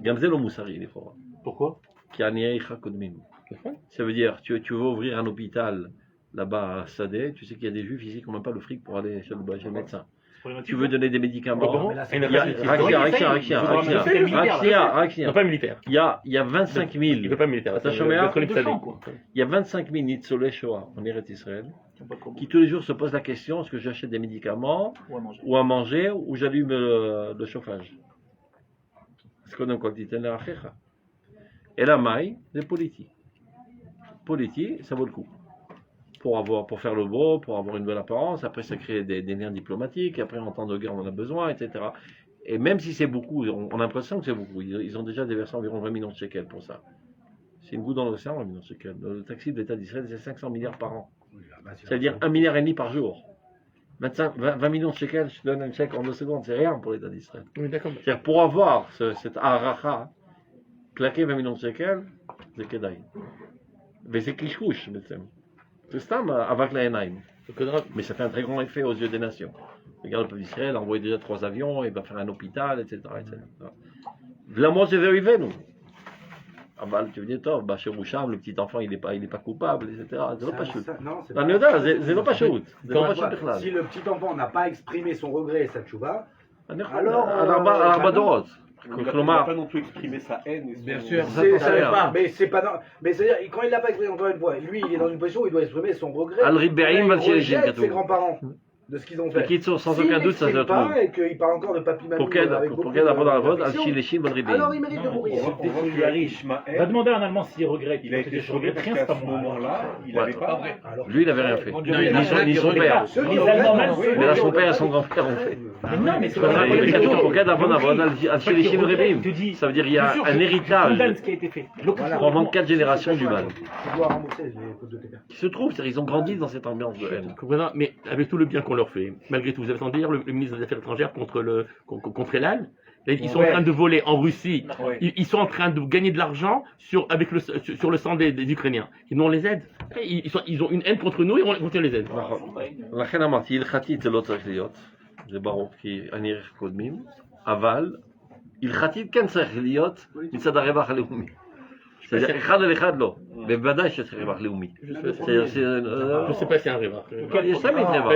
Gamzel au Moussari, les fois. Pourquoi? Qui a Niaïcha Kodmin. Ça veut dire, tu veux ouvrir un hôpital là-bas à Sadeh, tu sais qu'il y a des juifs ici qui n'ont même pas le fric pour aller chez le médecin. Tu veux donner des médicaments. Mais là, Il y a Non, pas militaire. Il y a 25 000. Il veut pas militaire. T'as C'est chômé le un collecte de Sadeh. champ, quoi. Il y a 25 000 Nitzolé Shoah en Eretz Israël qui tous les jours se posent la question est-ce que j'achète des médicaments Ou à manger. ou à manger ou j'allume le chauffage. Est-ce qu'on a encore dit et la maille, c'est politique. Politique, ça vaut le coup. Pour faire le beau, pour avoir une bonne apparence, après ça crée des liens diplomatiques, après en temps de guerre on en a besoin, etc. Et même si c'est beaucoup, on a l'impression que c'est beaucoup, ils ont déjà déversé environ 20 millions de shekels pour ça. C'est une goutte dans l'océan, 20 millions de shekels. Le taxi de l'État d'Israël, c'est 500 milliards par an. C'est-à-dire 1,5 milliard par jour. 20 millions de shekels, je te donne un chèque en 2 secondes, c'est rien pour l'État d'Israël. Oui, d'accord. C'est-à-dire pour avoir cette aracha, claquer 20 millions de shekels, c'est kedaï. Mais c'est clichouche, c'est stam avec la Enaim. Mais ça fait un très grand effet aux yeux des nations. Regarde le peuple d'Israël a envoyé déjà 3 avions, il va faire un hôpital, etc. Là, moi, c'est arrivé, nous. Ah bah, tu veux dire, toi, bah, chez Roucham, le petit enfant, il n'est pas coupable, etc. C'est pas chou. Non, c'est La pas- Nioda, c'est pas chou. C'est Quand- pas chou Si le petit enfant n'a pas exprimé son regret et sa tchouva, alors, à l'Arbadorot. Il n'a pas non plus exprimé sa haine. Et son- Bien sûr. mais c'est pas. Mais c'est-à-dire, quand il l'a pas exprimé encore une fois, lui, il est dans une position où il doit exprimer son regret. Al-Ribérim va Il chez les rejette Gilles, ses grands-parents de ce qu'ils ont fait. Qui sont sans S'il aucun doute, ça se n'exprime retrouve. pas et qu'il parle encore de papy mamie Pour quel avec beaucoup d'abord dans la vote, d'affection, Al-Chil et Chil, alors il mérite de mourir. On voit qu'il y a Ishmaël. Va demander à un Allemand s'il regrette. Il a été Je regrette choqué rien, parce c'est qu'à pas ce moi. moment-là, il n'avait pas. Lui, il avait rien fait. Non, il a rien Ni son qui père. Ceux qui Les regrettent, Allemands, même, oui, Mais là, son père et son grand-père ont fait. Mais non, mais c'est Pour pas quel ça veut dire il y a un héritage condamne ce qui a été fait. pendant 4 générations du mal Tu dois rembourser les fautes de tes pères. qui se trouve, c'est-à-dire ils ont grandi dans cette ambiance de haine. Comprenez, mais avec tout le bien qu'on leur fait, malgré tout, vous avez entendu dire le ministre des Affaires étrangères contre Elal. Ils sont en train de voler en Russie. Ils sont en train de gagner de l'argent sur le sang des Ukrainiens. Ils nous on les aide. Ils ont une haine contre nous et on continue à les aider. לכן אמרתי, הלכתית זה לא צריך להיות, זה ברור, כי אני ערך קודמים, אבל הלכתית כן צריך להיות מצד הרווח הלאומי. C'est-à-dire, אחד על אחד לא, בוודאי שצריך רווח לאומי. Je sais pas si c'est un rêve. יש תמיד רווח.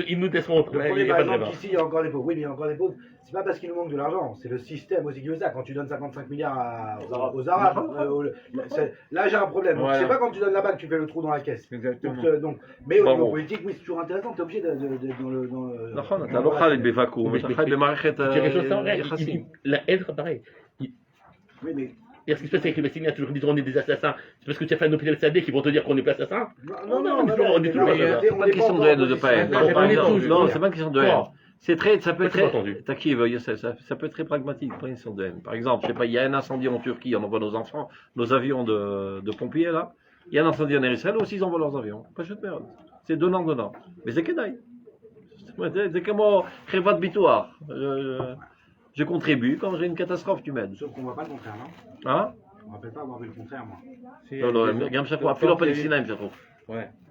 Ils nous laisseront. Le premier, Il n'y a par pas de exemple, rêve. ici, il y a encore des pauvres. Oui, mais il y a encore des pauvres. C'est pas parce qu'il nous manque de l'argent, c'est le système aussi qui veut ça. Quand tu donnes 55 milliards aux Arabes, là j'ai un problème. Donc, c'est pas quand tu donnes la bague que tu fais le trou dans la caisse. Donc, mais au niveau politique, oui, c'est toujours intéressant. T'es obligé d'être dans le. נכון, אתה לא חי בוואקום, אתה חי במערכת יחסים. La haine, pareil. Oui, mais. Et ce qui se passe avec les Palestiniens, toujours disent on est des assassins. C'est parce que tu as fait un hôpital Sadeh qui vont te dire qu'on n'est pas assassins. Non, on est toujours C'est pas une question de haine ou de pas haine. Non, c'est pas une question de haine. Ça peut être très, ça peut être très pragmatique, pas une question de haine. Par exemple, je sais pas, il y a un incendie en Turquie, on envoie nos enfants, nos avions de pompiers là. Il y a un incendie en Israël aussi, ils envoient leurs avions. Pas de merde. C'est donnant. Mais c'est kedaï. C'est comme Crévat Bitoire. Je contribue, quand j'ai une catastrophe, tu m'aides. Sauf qu'on voit pas le contraire, non? Hein? Je me rappelle pas avoir vu le contraire, moi. לא, גם שחררו, אפילו הפלסטינאים שחררו.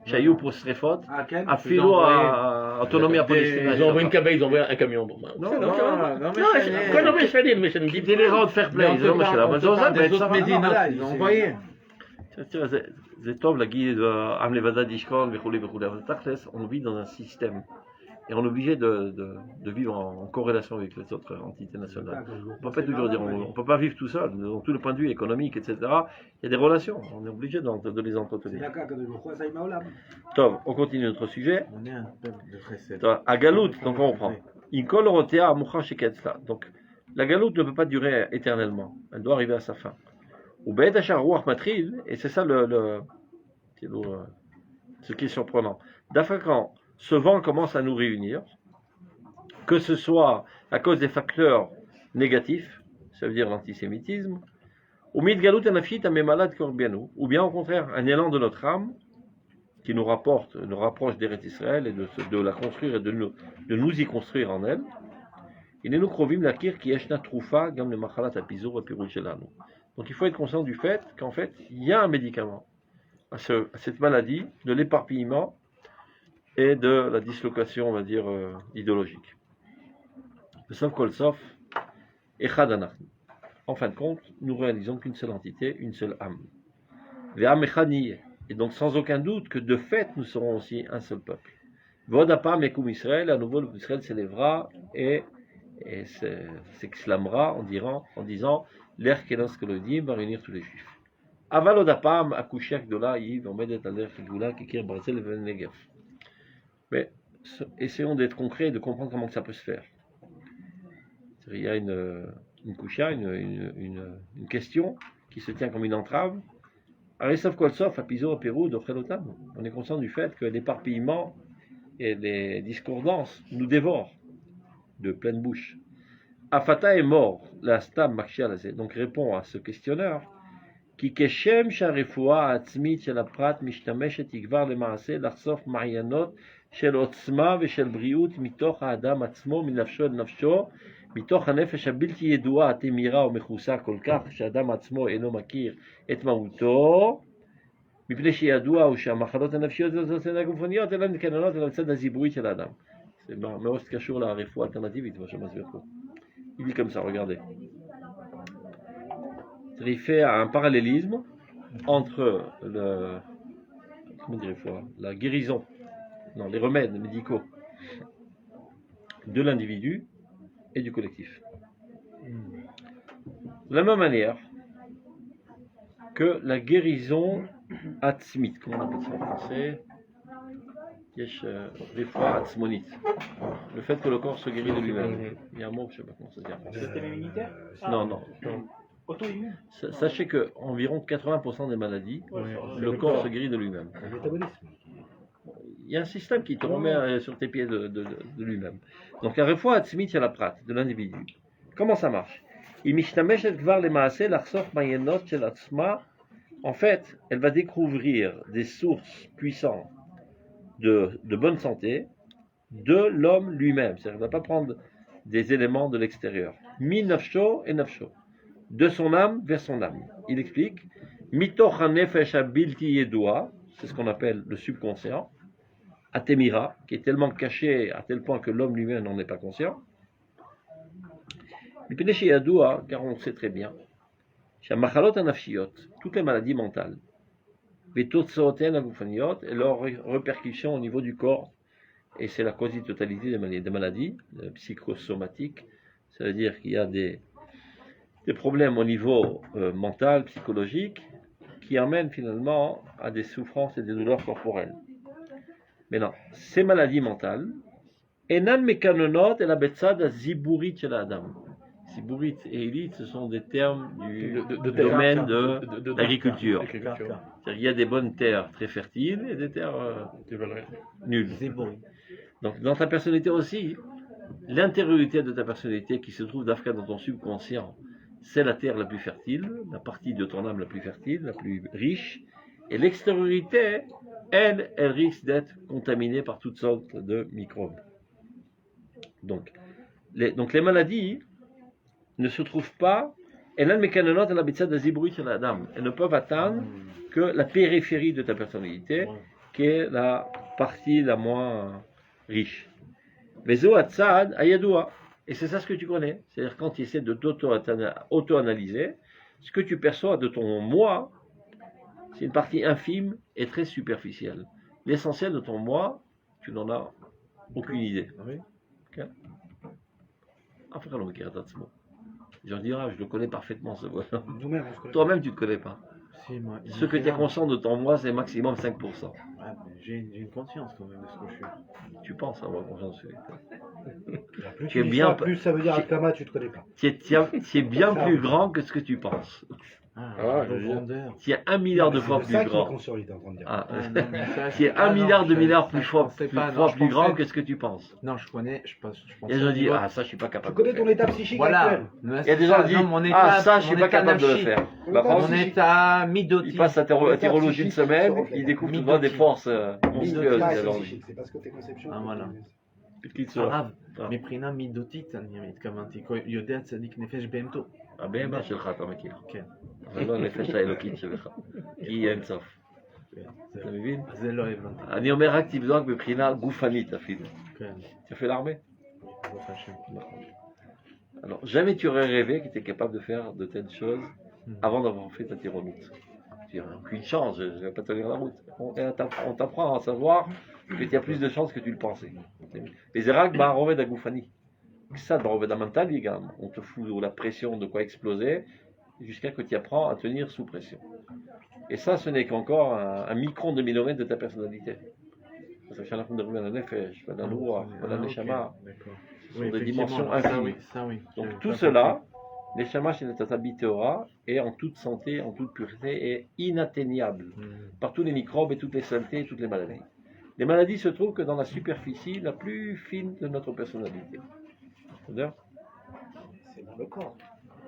שהיו פה שריפות, אפילו האוטונומיה הפלסטינאית. Ils ont envoyé une cabane, ils ont envoyé un camion. Non, זה לראות fair play, זה לא משנה, אבל זה עוזר בעצם. Ils ont envoyé. תראה, זה טוב להגיד עם לבדד ישכון וכולי, אבל תכלס, on vit dans un système. Et on est obligé de vivre en corrélation avec les autres entités nationales. On ne peut pas toujours dire, on ne peut pas vivre tout seul. Dans tous les points de vue économiques, etc., il y a des relations. On est obligé de les entretenir. Tov, on continue notre sujet. On est un peuple de chesed. À Galout, donc on reprend. Inkol Rotea Moucha Sheketla. Donc la Galout ne peut pas durer éternellement. Elle doit arriver à sa fin. Ou Be'et Hachar Ruach Matril, et c'est ça Ce qui est surprenant. D'African, ce vent commence à nous réunir, que ce soit à cause des facteurs négatifs, ça veut dire l'antisémitisme, ou bien au contraire un élan de notre âme qui nous rapproche d'Eretz Israël et de la construire et de nous y construire en elle. Donc il faut être conscient du fait qu'en fait il y a un médicament à cette maladie de l'éparpillement et de la dislocation, on va dire, idéologique. Sauf kol sof, echad anachnu. En fin de compte, nous réalisons qu'une seule entité, une seule âme. Ve'am echad niyeh. Et donc sans aucun doute que de fait nous serons aussi un seul peuple. Vodapam ekum Israël, à nouveau Israël s'élèvera et s'exclamera en disant l'air kenos kolodim va réunir tous les juifs. Avalodapam akushak dola yiv omedet aler kigula kikir barzel ven negev. Mais essayons d'être concrets et de comprendre comment ça peut se faire. Il y a une kusha, une question qui se tient comme une entrave. On est conscient du fait que l'éparpillement et les discordances nous dévorent de pleine bouche. Afata est mort, la stam marchialazé, donc répond à ce questionneur qui keshem sharefoua atzmit shel aprat mishtameshet igvar lemaase lachsof ma'yanot shel otzma ve shel briut mitoch haadam atzmo minafsho el nafsho מתוך הנפש הבלתי ידועה, התמירה ומכוסה כל כך, שאדם עצמו אינו מכיר את מהותו, מפני שידוע הוא שהמחלות הנפשיות והצד הגופניות אינן מתקננות על הצד הזיבורית של האדם. זה מאוד קשור לרפואה האלטרנטיבית, מה שמסביר פה. Il dit comme ça, regardez. Il fait un parallélisme entre la guérison, les remèdes médicaux de l'individu et du collectif. De la même manière que la guérison atzmit, comment on appelle ça en français, le fait que le corps se guérit de lui-même. Il y a un mot, je ne sais pas comment ça se dit en français. Système immunitaire? Non. Auto-immune? Sachez que environ 80% des maladies, le corps se guérit de lui-même. Le métabolisme. Il y a un système qui te remet sur tes pieds de lui-même. Donc la réfoua atzmit c'est la prat de l'individu. Comment ça marche? En fait, elle va découvrir des sources puissantes de bonne santé de l'homme lui-même. C'est-à-dire qu'elle ne va pas prendre des éléments de l'extérieur. Mi nafsho et nafsho. De son âme vers son âme. Il explique mitoch hanefesh habilti yedua, c'est ce qu'on appelle le subconscient. Atemira, qui est tellement caché à tel point que l'homme lui-même n'en est pas conscient. Car on sait très bien, toutes les maladies mentales, et leurs répercussions au niveau du corps, et c'est la quasi-totalité des maladies psychosomatiques, ça veut dire qu'il y a des problèmes au niveau mental, psychologique, qui amènent finalement à des souffrances et des douleurs corporelles. Mais non, ces maladies mentales, enan mekanonot et la betsad ziburit shel adam. Ziburit et élite, ce sont des termes du domaine de l'agriculture. Il y a des bonnes terres très fertiles et des terres nulles. Donc dans ta personnalité aussi, l'intériorité de ta personnalité qui se trouve d'Afrique dans ton subconscient, c'est la terre la plus fertile, la partie de ton âme la plus fertile, la plus riche, et l'extériorité, elle risque d'être contaminée par toutes sortes de microbes. Donc les maladies ne se trouvent pas, elles ne peuvent atteindre que la périphérie de ta personnalité, qui est la partie la moins riche. Et c'est ça ce que tu connais. C'est-à-dire quand tu essaies de t'auto-analyser, ce que tu perçois de ton moi, c'est une partie infime et très superficielle. L'essentiel de ton moi, tu n'en as aucune idée. Okay? Je dis, je le connais parfaitement ce moi. Toi-même, tu ne te connais pas. Ce que tu es conscient de ton moi, c'est maximum 5%. J'ai une conscience quand même de ce que je suis. Tu penses avoir conscience. Plus ça veut dire Akama, tu ne te connais pas. Tu es bien plus grand que ce que tu penses. Ah, le je- vendeur. qui est 1 milliard de fois C'est ça plus qui est grand. conscient, il est en train de dire. Ah, Non, mais ça, qui est ah, 1 non, milliard de je- milliards ça, plus je fois pensais plus, pas, non, fois je plus grand, pensais- qu'est-ce que tu penses? Non, je pensais Il y a des gens qui disent, au niveau- ah, ça, je suis pas Tu capable de connais le ton faire. état psychique Voilà. actuel. Il y a des gens qui disent, ah, ça, je suis pas capable de le faire. Bah, Mon Mon France, état midotique. il passe à Ton état théologie une psychique semaine, se reflète. il découvre tout droit des forces monstrueuses. Ah, de c'est leur vie. psychique, c'est parce que tes conceptions. Ah, voilà. Qu'est-ce qu'il הרב, אה. מבחינה מידותית אני התכוונתי, יודע צדיק נפש בהמתו. הבהמה שלך אתה מכיר. כן. אבל לא הנפש האלוקית שלך. כי היא אין סוף. אתה מבין? זה לא הבנתי. אני אומר רק תבדוק מבחינה גופנית אפילו. כן. Tu as fait l'armée? ברוך השם. Alors, jamais tu aurais rêvé que tu es capable de faire de telles choses avant d'avoir fait ta tironoute. Tu n'as aucune chance, je ne vais pas tenir la route. On t'apprend à savoir que tu as plus de chances que tu le pensais. Et c'est rare que bah, Roved Agoufani. Ça, dans Roved Mental, on te fout la pression de quoi exploser jusqu'à que tu apprends à tenir sous pression. Et ça, ce n'est qu'encore un micron de millimètre de ta personnalité. Parce que chaque fois que tu nefesh, dans le roi, dans le neshama, D'accord. ce sont des dimensions infinies. Ça oui. Donc tout cela, les shamash et Tatabi Théora est en toute santé, en toute pureté et inatteignable par tous les microbes et toutes les saletés et toutes les maladies. Les maladies se trouvent que dans la superficie la plus fine de notre personnalité. C'est-à-dire C'est dans le corps.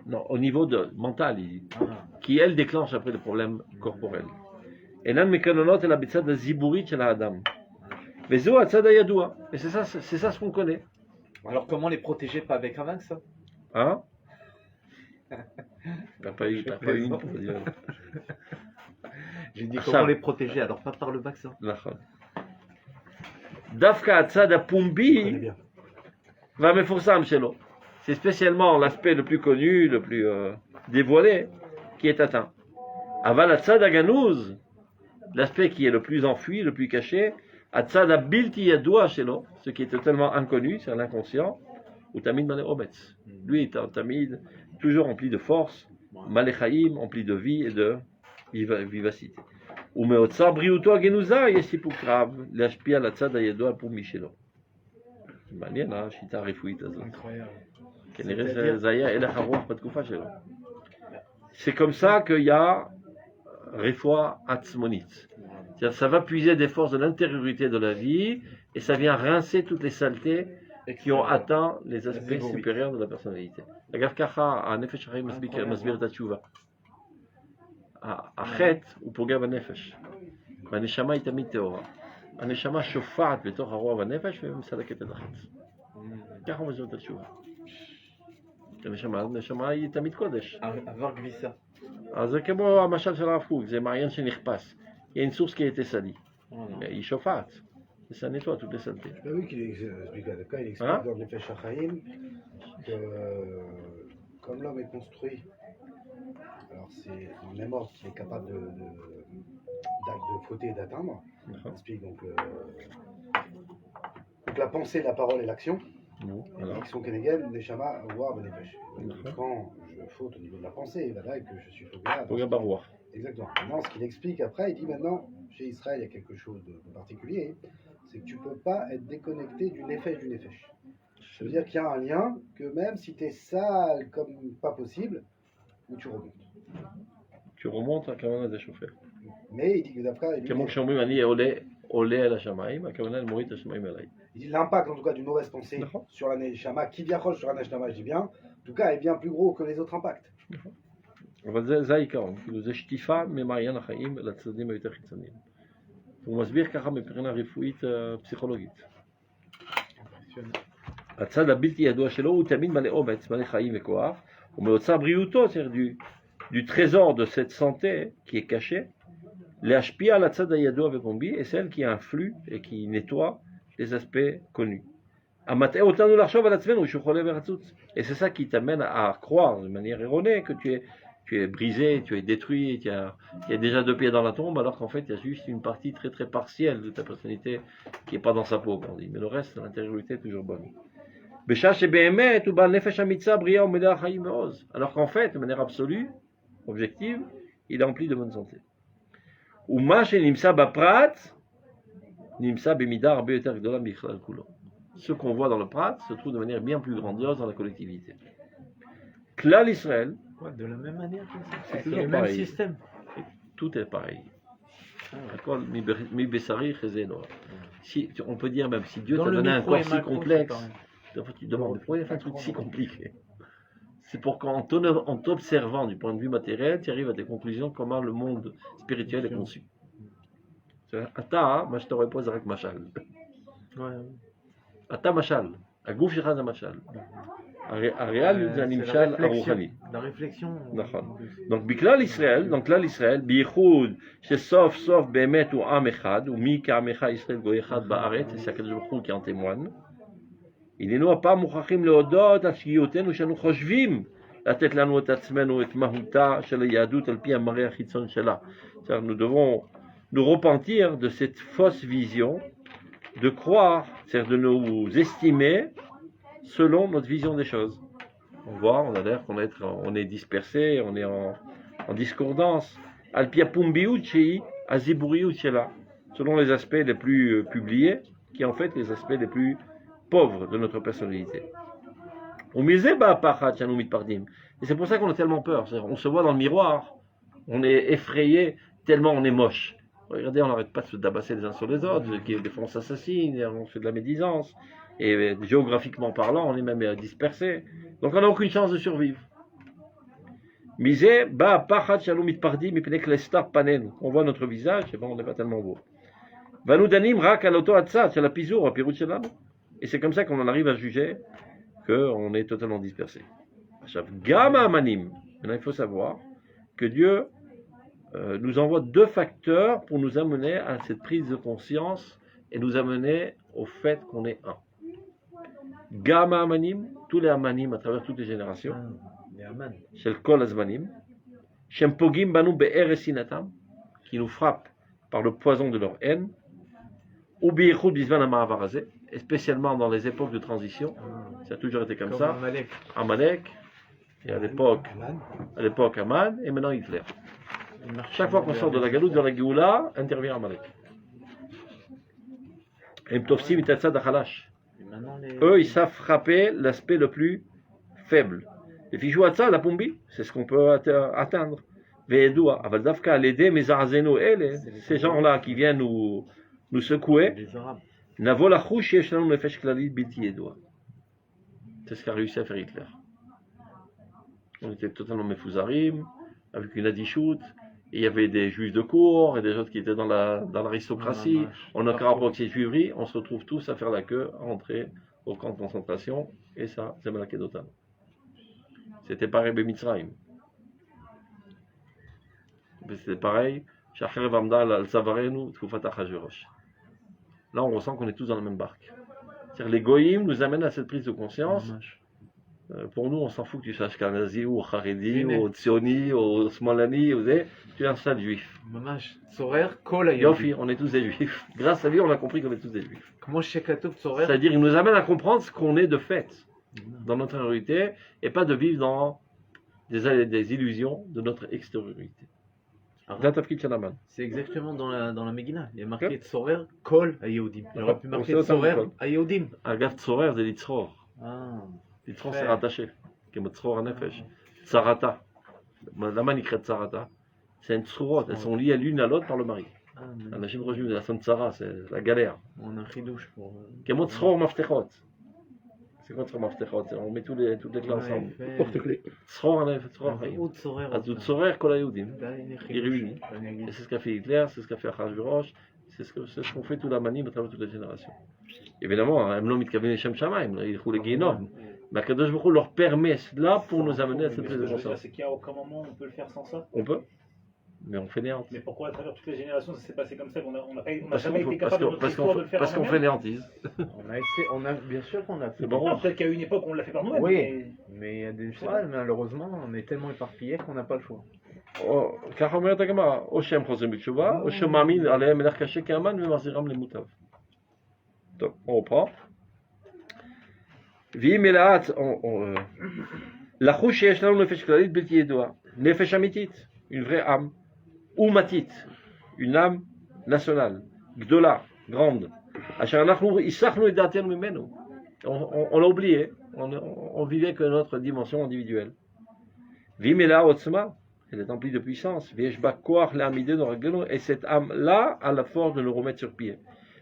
non, au niveau mental, il dit, Ah. qui elle déclenche après le problème corporel. Et nan mekanonot et la bitsad ziburit shel adam. Mais zo atzad yadoua. Et c'est ça ce qu'on connaît. Alors comment les protéger pas avec un vaccin? Hein? T'as pas eu une pour dire. J'ai dit עכשיו. comment les protéger, alors pas par le vaccin. נכון. דווקא הצד Je הפומבי connais bien. והמפורסם שלו, c'est spécialement l'aspect le plus connu, le plus dévoilé, qui est atteint. אבל הצד הגנוז, l'aspect qui est le plus enfui, le plus caché, הצד הבלתי ידוע שלו, ce qui est totalement inconnu, c'est l'inconscient, הוא תמיד מלא אומץ. Lui est un tamid, toujours empli de force, מלא חיים, empli de vie et de vivacité. ומאוצר בריאותו הגנוזה יש סיפוק רב להשפיע על הצד הידוע הפומי שלו. מעניין השיטה הרפואית הזאת. כנראה זה היה הלך הרוח בתקופה שלו. C'est comme ça qu'il y a רפואה עצמונית. C'est-à-dire, ça va puiser des forces de l'intériorité de la vie et ça vient rincer toutes les saletés qui ont atteint les aspects supérieurs de la personnalité. אגב ככה הנפש החיים מסביר את התשובה. החטא הוא פוגע בנפש, והנשמה היא תמיד טהורה. הנשמה שופעת בתוך הרוע והנפש ומסלקת את החטא. ככה הוא מסביר את התשובה. הנשמה היא תמיד קודש. avoir glissa. אז זה כמו המשל של הרב קוק, זה מעיין שנחפש. Il y a une source qui a été salie. Mais il שופעת. Et ça nettoie toutes les saletés. C'est pas lui qui l'explique. Quand il explique Hein? dans le Nefesh HaChaim que comme l'homme est construit, alors c'est un même ordre qu'il est capable de fauter et d'atteindre. Il explique donc la pensée, la parole et l'action. Voilà. L'action Kenegen, Neshama, War, Benefesh. Quand je faute au niveau de la pensée, voilà, et que je suis Pogba baroua. Exactement. Maintenant, ce qu'il explique après, il dit maintenant, chez Israël, il y a quelque chose de particulier, c'est que tu ne peux pas être déconnecté du nefesh du nefesh. Ça veut dire qu'il y a un lien que même si tu es sale comme pas possible, où tu remontes. Tu remontes הכוונה זה שופט. Mais il dit que d'après, il dit, כמו שאומרים אני עולה אל השמיים, הכוונה אני מוריד את השמיים אליי. il dit l'impact en tout cas d'une mauvaise pensée D'accord. sur la Neshama, qui viachol sur la Neshama, je dis bien, en tout cas est bien plus gros que les autres impacts. אבל זה העיקרון, כאילו זה שטיפה ממעיין החיים לצדדים היותר חיצוניים. הוא מסביר ככה מבחינה רפואית פסיכולוגית. הצד הבלתי ידוע שלו הוא תמיד מלא אומץ, מלא חיים וכוח, ומאוצר בריאותו, c'est-à-dire du trésor de cette santé qui est cachée, להשפיע על הצד הידוע ופומבי, et celle qui influe et qui nettoie les aspects connus. המטעה אותנו לחשוב על עצמנו שהוא חולה ורצוץ. Et c'est ça qui t'amène à croire de manière erronée que tu es brisé, tu es détruit, tu as déjà deux pieds dans la tombe, alors qu'en fait, il y a juste une partie très très partielle de ta personnalité qui n'est pas dans sa peau, comme on dit. Mais le reste, l'intériorité est toujours bonne. Alors qu'en fait, de manière absolue, objective, il est empli de bonne santé. Ce qu'on voit dans le prat se trouve de manière bien plus grandiose dans la collectivité. Klal Israël, Ouais, de la même manière que ça. C'est C'est toujours le même pareil. système. Tout est pareil. D'accord. Mi Bessari, Chezeno. Si, on peut dire même, si Dieu Dans t'a le donné un micro et corps si macro, c'est complexe, pareil. des fois tu te demandes, pourquoi il a fait un truc si compliqué? C'est pour qu'en t'observant du point de vue matériel, tu arrives à des conclusions comment le monde spirituel est conçu. Ata, moi je t'aurais pas avec Machal. Ata Machal. A Gouf Shirad Machal. Aréal, c'est un Machal Arouchani. La réflexion. Donc, Biklal Israël, donc là l'Israël, Bichoud, chez Sof, Bemet ou Am Echad, ou Mi Kamecha Israël Goyechad Baaret, et c'est Akadosh Baruch Hu qui en témoigne. הננו הפעם מוכרחים להודות על שגיאותינו שאנו חושבים לתת לנו את עצמנו, את מהותה של היהדות על פי המראה החיצון שלה. Nous devons nous repentir de cette fausse vision, de croire, c'est-à-dire de nous estimer selon notre vision des choses. On voit, on a l'air qu'on est dispersé, on est en discordance. Al pia pumbiut shei aziburiut shela, selon les aspects les plus publiés, qui en fait les aspects les plus pauvre de notre personnalité. Et c'est pour ça qu'on a tellement peur. On se voit dans le miroir, on est effrayé tellement on est moche. Regardez, on n'arrête pas de se dabasser les uns sur les autres, des fois on s'assassine, on fait de la médisance, et géographiquement parlant, on est même dispersé. Donc on n'a aucune chance de survivre. On voit notre visage, et on n'est pas tellement beau. Et c'est comme ça qu'on en arrive à juger qu'on est totalement dispersé. Maintenant, il faut savoir que Dieu nous envoie deux facteurs pour nous amener à cette prise de conscience et nous amener au fait qu'on est un. Gamma Amanim, tous les Amanim à travers toutes les générations, Shel Kol Azmanim, Shem Pogim Banu Be'er Sinatam, qui nous frappent par le poison de leur haine, ou Bi'echud Bizvan Ama'avarazé, et spécialement dans les époques de transition, ça a toujours été comme ça. Amalek, et à l'époque Aman, et maintenant Hitler. Chaque fois qu'on sort de la Galoute vers la Géoula, intervient Amalek. Et Mtofsim Itatzad Achalash. Eux, ils savent frapper l'aspect le plus faible. Les fichou Atza, la Pumbi, c'est ce qu'on peut atteindre. Ve'edua, Avaldavka, l'aider, mais Zarazeno, ces gens-là qui viennent nous secouer. C'est ce qu'a réussi à faire Hitler. On était totalement mefouzarim, avec une adichout, et il y avait des juifs de cour, et des autres qui étaient dans l'aristocratie. On a qu'à approcher juiverie, on se retrouve tous à faire la queue, à rentrer au camp de concentration, et ça, c'est Malakedotan. C'était pareil Bemitzraim. C'était pareil, Shacher Vamdal al-Savarenu, Tkufat Achashverosh. Là, on ressent qu'on est tous dans la même barque. C'est-à-dire, les goïms nous amènent à cette prise de conscience. Pour nous, on s'en fout que tu sois ashkenazi ou haredi ou tsioni ou smolani, tu es un sale juif. Yofi, on est tous des juifs. Grâce à lui, on a compris qu'on est tous des juifs. C'est-à-dire, il nous amène à comprendre ce qu'on est de fait dans notre intériorité et pas de vivre dans des illusions de notre extériorité. C'est exactement dans la Megillah. Il y a marqué Tzorer, Kol Ayehudim. Il aurait pu marquer Tzorer, Ayehudim. Agaf Tzorer, c'est l'Itzror. L'Itzror, c'est rattaché. Comme Tzror en Nefesh. Tzarata. La manicrée de Tzarata. C'est une Tzorot. Elles sont liées l'une à l'autre par le mari. La Chine Rojim, la Son Tzara, c'est la galère. On a un chidouche pour. Comme Tzror Maftechot. C'est quoi Tzror Maftechot? On met toutes les clés ensemble. Porte-clés. Tzror en Nefesh. Azut Tzorer, Kol Ayehudim. Il réunit. Et c'est ce qu'a fait Hitler, c'est ce qu'a fait Achashverosh, c'est ce qu'on fait tout la manie à travers toutes les générations. Évidemment, Emlo Mitkaven Shem Shamaim, ils roulent les Guénom. Mais Akadosh Baruch Hu leur permet cela pour nous amener à cette prise de conscience. C'est qu'il y a aucun moment où on peut le faire sans ça. On peut, mais on fainéantise. Mais pourquoi à travers toutes les générations ça s'est passé comme ça? On n'a jamais été capable de le faire. Parce qu'on fainéantise. Bien sûr qu'on a fait. C'est bon. Peut-être qu'à une époque on l'a fait par nous-mêmes. Oui, mais il y a des fois, malheureusement, on est tellement éparpillés qu'on n'a pas le choix. ככה אומרת הגמרא, או שהם חוזרים בתשובה, או שמאמין עליהם מלך קשה כאמן ומחזירם למוטב. טוב, on reprend. ואם מלאת, לחוש שיש לנו נפש כללית בלתי ידועה, נפש אמיתית, une vraie âme, אומתית, une âme nationale, גדולה, grande, אשר אנחנו הסחנו את דעתנו ממנו. On l'a oublié, on vivait que notre dimension individuelle. Vimela Otzma, elle est emplie de puissance. Vieshba Koach Le'amidé no Ragleno, et cette âme-là a la force de nous remettre sur pied.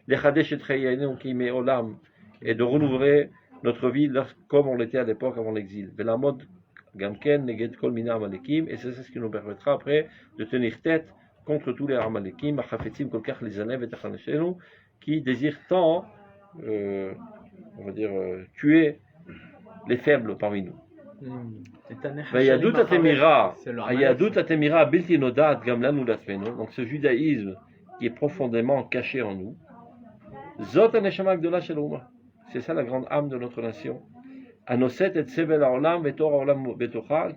Lechadesh et Chayenu Kime Olam, et de renouveler notre vie comme on l'était à l'époque avant l'exil. Velamod Gamken Neged Kol Mina Amalekim, et c'est ce qui nous permettra après de tenir tête contre tous les Amalekim, Achafetzim Kolkach Lizanev et Tachaneshenu, qui désirent tant, on va dire, tuer les faibles parmi nous. Donc ce judaïsme qui est profondément caché en nous, c'est ça la grande âme de notre nation,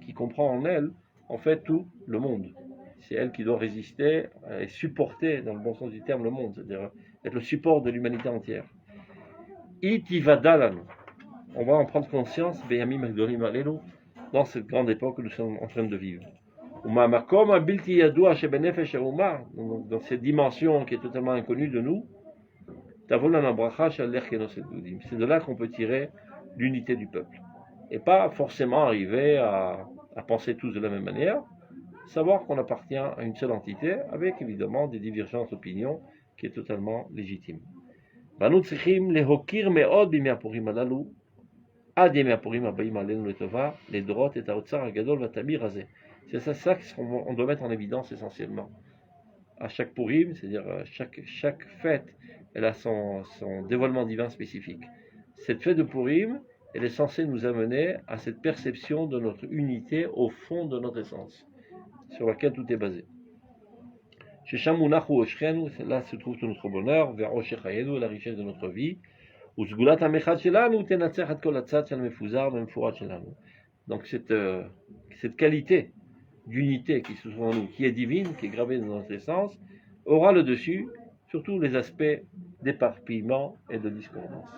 qui comprend en elle en fait tout le monde. C'est elle qui doit résister et supporter dans le bon sens du terme le monde, c'est-à-dire être le support de l'humanité entière. On va en prendre conscience dans cette grande époque que nous sommes en train de vivre. Dans cette dimension qui est totalement inconnue de nous, c'est de là qu'on peut tirer l'unité du peuple. Et pas forcément arriver à penser tous de la même manière, savoir qu'on appartient à une seule entité, avec évidemment des divergences d'opinion qui est totalement légitime. ואנו צריכים להוקיר מאוד בימי הפורים הללו, עד ימי הפורים הבאים עלינו לטובה, לדורות את האוצר הגדול והתמיר הזה. C'est ça qu'on doit mettre en évidence essentiellement. À chaque Purim, c'est-à-dire chaque fête, elle a son dévoilement divin spécifique. Cette fête de Purim, elle est censée nous amener à cette perception de notre unité au fond de notre essence, sur laquelle tout est basé. Là se trouve tout notre bonheur, vers la richesse de notre vie. Donc cette qualité d'unité qui se trouve en nous, qui est divine, qui est gravée dans notre essence, aura le dessus sur tous les aspects d'éparpillement et de discordance.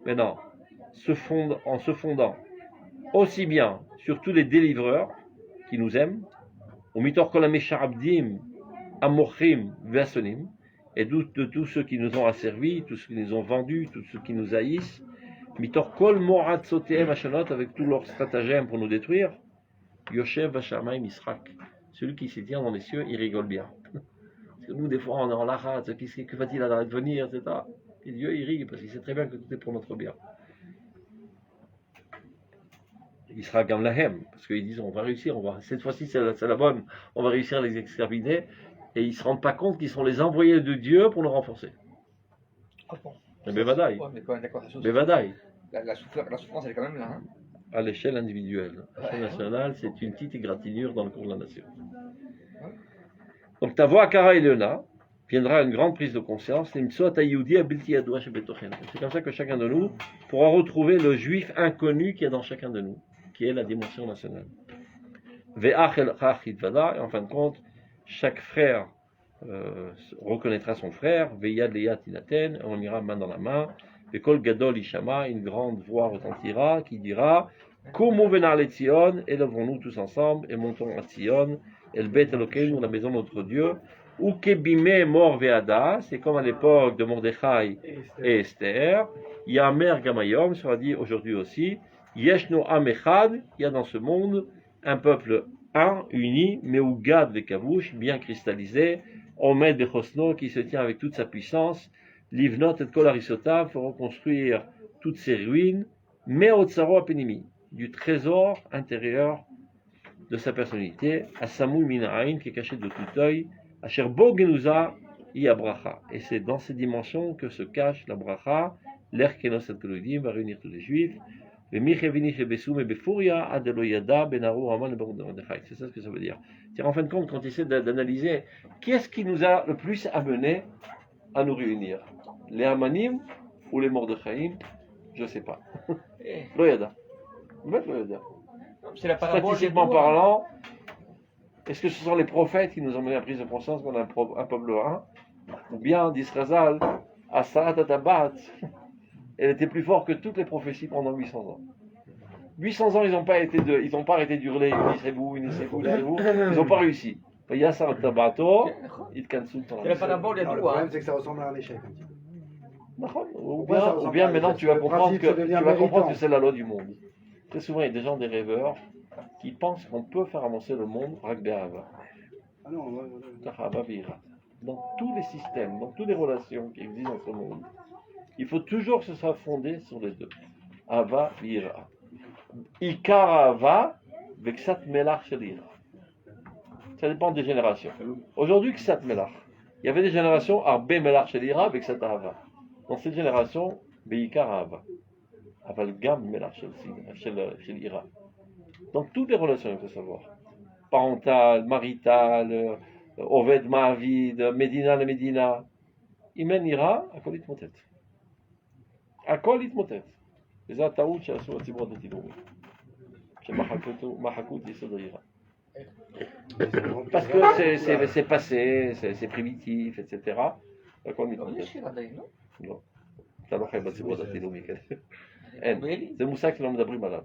Maintenant, en se fondant aussi bien sur tous les délivreurs qui nous aiment, et de tous ceux qui nous ont asservis, tous ceux qui nous ont vendus, tous ceux qui nous haïssent, avec tous leurs stratagèmes pour nous détruire, Yoshev Vashamayim Israq, celui qui se tient dans les cieux, il rigole bien. Parce que nous, des fois, on est en larat, que va-t-il advenir, etc. Et Dieu, il rit, parce qu'il sait très bien que tout est pour notre bien. Il sera Gam Lahem, parce qu'ils disent on va réussir, cette fois-ci c'est la bonne, on va réussir à les exterminer, et ils ne se rendent pas compte qu'ils sont les envoyés de Dieu pour nous renforcer. Ah bon. Mais Bevadaï. Ouais, mais quand même, d'accord, Bevadaï. La souffrance, elle est quand même là. Hein. À l'échelle individuelle. À l'échelle nationale, c'est une petite égratignure dans le cours de la nation. Donc ta voix Kara Eleona viendra une grande prise de conscience. C'est comme ça que chacun de nous pourra retrouver le juif inconnu qui est dans chacun de nous, qui est la dimension nationale. Et en fin de compte, chaque frère reconnaîtra son frère, on ira main dans la main, une grande voix retentira qui dira Kumu venar le Tzion, élevons-nous tous ensemble et montons à Tzion, El Bet Elokeinu, la maison de notre Dieu, ou Kebime Mor Veada, c'est comme à l'époque de Mordechai et Esther, Yamer Gamayom sera dit aujourd'hui aussi, Yeshno Am Echad, il y a dans ce monde un peuple un, uni, Meugad Vekavush, bien cristallisé, Omed Bechosno, qui se tient avec toute sa puissance, Livnot et Kol Arisotav, pour reconstruire toutes ses ruines, Meotsaro Apenimi, du trésor intérieur de sa personnalité, Asamu Minaïn, qui est caché de tout œil, Asher Bo Genuza Iabracha. Et c'est dans ces dimensions que se cache la bracha, l'Er Kenos et Kelodim va réunir tous les juifs, c'est ça ce que ça veut dire. C'est en fin de compte, quand on essaie d'analyser, qu'est-ce qui nous a le plus amené à nous réunir? Les Hamanim ou les Mordechai? Je ne sais pas. Loyada. Statistiquement parlant, est-ce que ce sont les prophètes qui nous ont mené à prise de conscience qu'on a un peuple un? Ou bien, dit Srazal, Asarat Atabat, elle était plus forte que toutes les prophéties pendant 800 ans. 800 ans, ils n'ont pas arrêté d'hurler, unissez-vous, unissez-vous, unissez-vous. Ils n'ont pas réussi. Le problème, c'est que ça ressemble à un échec un petit peu. Ou bien maintenant tu vas comprendre que c'est la loi du monde. Très souvent, il y a des gens, des rêveurs, qui pensent qu'on peut faire avancer le monde avec Behava. Dans tous les systèmes, dans toutes les relations qui existent dans ce monde, il faut toujours que ce soit fondé sur les deux. Ava vira. Ikar Ava, Veksat Melach Shalira. Ça dépend des générations. Aujourd'hui, Ksat Melach. Il y avait des générations, Arbe Melach Shalira, Veksat Ava. Dans cette génération, Beikar Ava. Aval Gam Melach Shalira. Dans toutes les relations, il faut savoir. Parentale, maritale, Oved Ma'avid, Medina le Medina. Imen ira, Akol Itmotet. Akol Itmotet. וזה הטעות שעשו הציבור הדתי-לאומי, שמחקו את יסוד העירה. Parce que c'est passé, c'est primitif, etc. יש עיר עדיין, לא? לא. אתה לא חי בציבור הדתי-לאומי כזה. אין. זה מושג שלא מדברים עליו.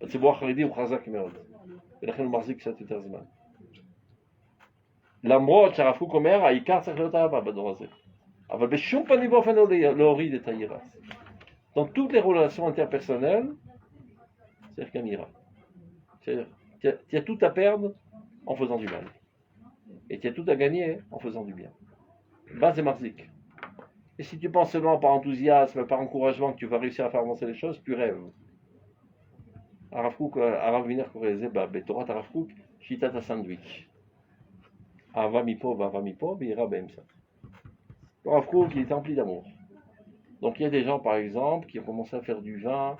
בציבור החרדי הוא חזק מאוד, ולכן הוא מחזיק קצת יותר זמן. למרות שהרב קוק אומר, העיקר צריך להיות אהבה בדור הזה. אבל בשום פנים באופן לא להוריד את העירה. Dans toutes les relations interpersonnelles, c'est qu'un ira. Tu as tout à perdre en faisant du mal. Et tu as tout à gagner en faisant du bien. Base et marzik. Et si tu penses seulement par enthousiasme, par encouragement que tu vas réussir à faire avancer les choses, tu rêves. Arav Kook, Arav Wiener Koreze, Betorat Arav Kook, Shitat sandwich. Ava mipo, ira beimsa. Arav Kook, il est empli d'amour. Donc il y a des gens, par exemple, qui ont commencé à faire du vin,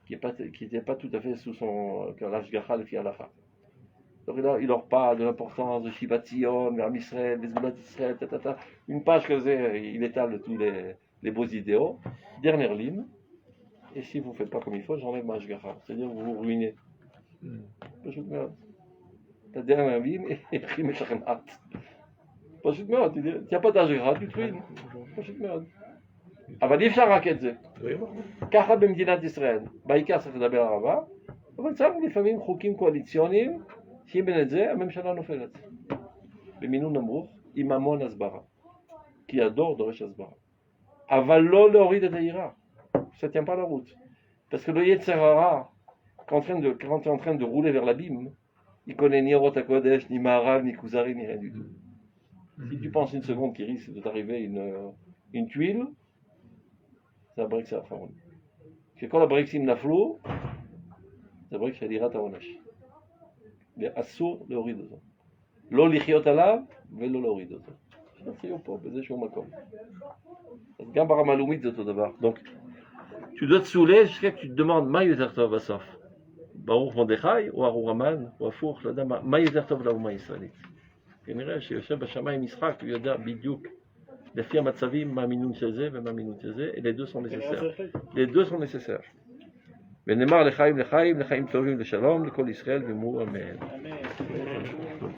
qui n'étaient pas tout à fait sous son l'ashgacha le fialacha. Donc il leur parle de l'importance de Shivat Zion, Am Israël, des Zoulat Israël, une page il étale tous les beaux idéaux. Dernière ligne, et si vous ne faites pas comme il faut, j'enlève ma ashgacha, c'est-à-dire vous vous ruinez. La dernière ligne, et Chim Shachenat. Pas juste merde, tu n'as pas d'ashgacha, tu te ruines. Pas juste merde. אבל אי אפשר רק את זה. ככה במדינת ישראל, בעיקר צריך לדבר ערבה, אבל צריך לפעמים חוקים קואליציוניים, שאם בין את זה, הממשלה נופלת. במינון נמוך, עם המון הסברה. כי הדור דורש הסברה. אבל לא להוריד את העירה. Ça tient pas la route. Parce que le Yetzer Hara, quand tu es en train de rouler vers l'abîme, il connaît ni Orot HaKodesh, ni Maharav, ni Kuzari, ni rien du tout. Si tu penses une seconde qu'il risque de t'arriver une tuile, זה הברקס האחרון. כשכל הברקסים נפלו, זה ברקס של יראת העונש. ואסור להוריד אותו. לא לחיות עליו ולא להוריד אותו. נציעו פה באיזשהו מקום. אז גם ברמה הלאומית זה אותו דבר. Donc, tu dois te saouler jusqu'à que tu te demandes מה יותר טוב בסוף. ברוך מרדכי או ארור המן או הפוך, לא יודע מה יותר טוב לאומה הישראלית. כנראה שיושב בשמיים משחק, הוא יודע בדיוק לפי המצבים, מה המינון של זה ומה המינון של זה, et les deux sont nécessaires. Les deux sont nécessaires. ונאמר לחיים, לחיים טובים לשלום, לכל ישראל ואמרו אמן.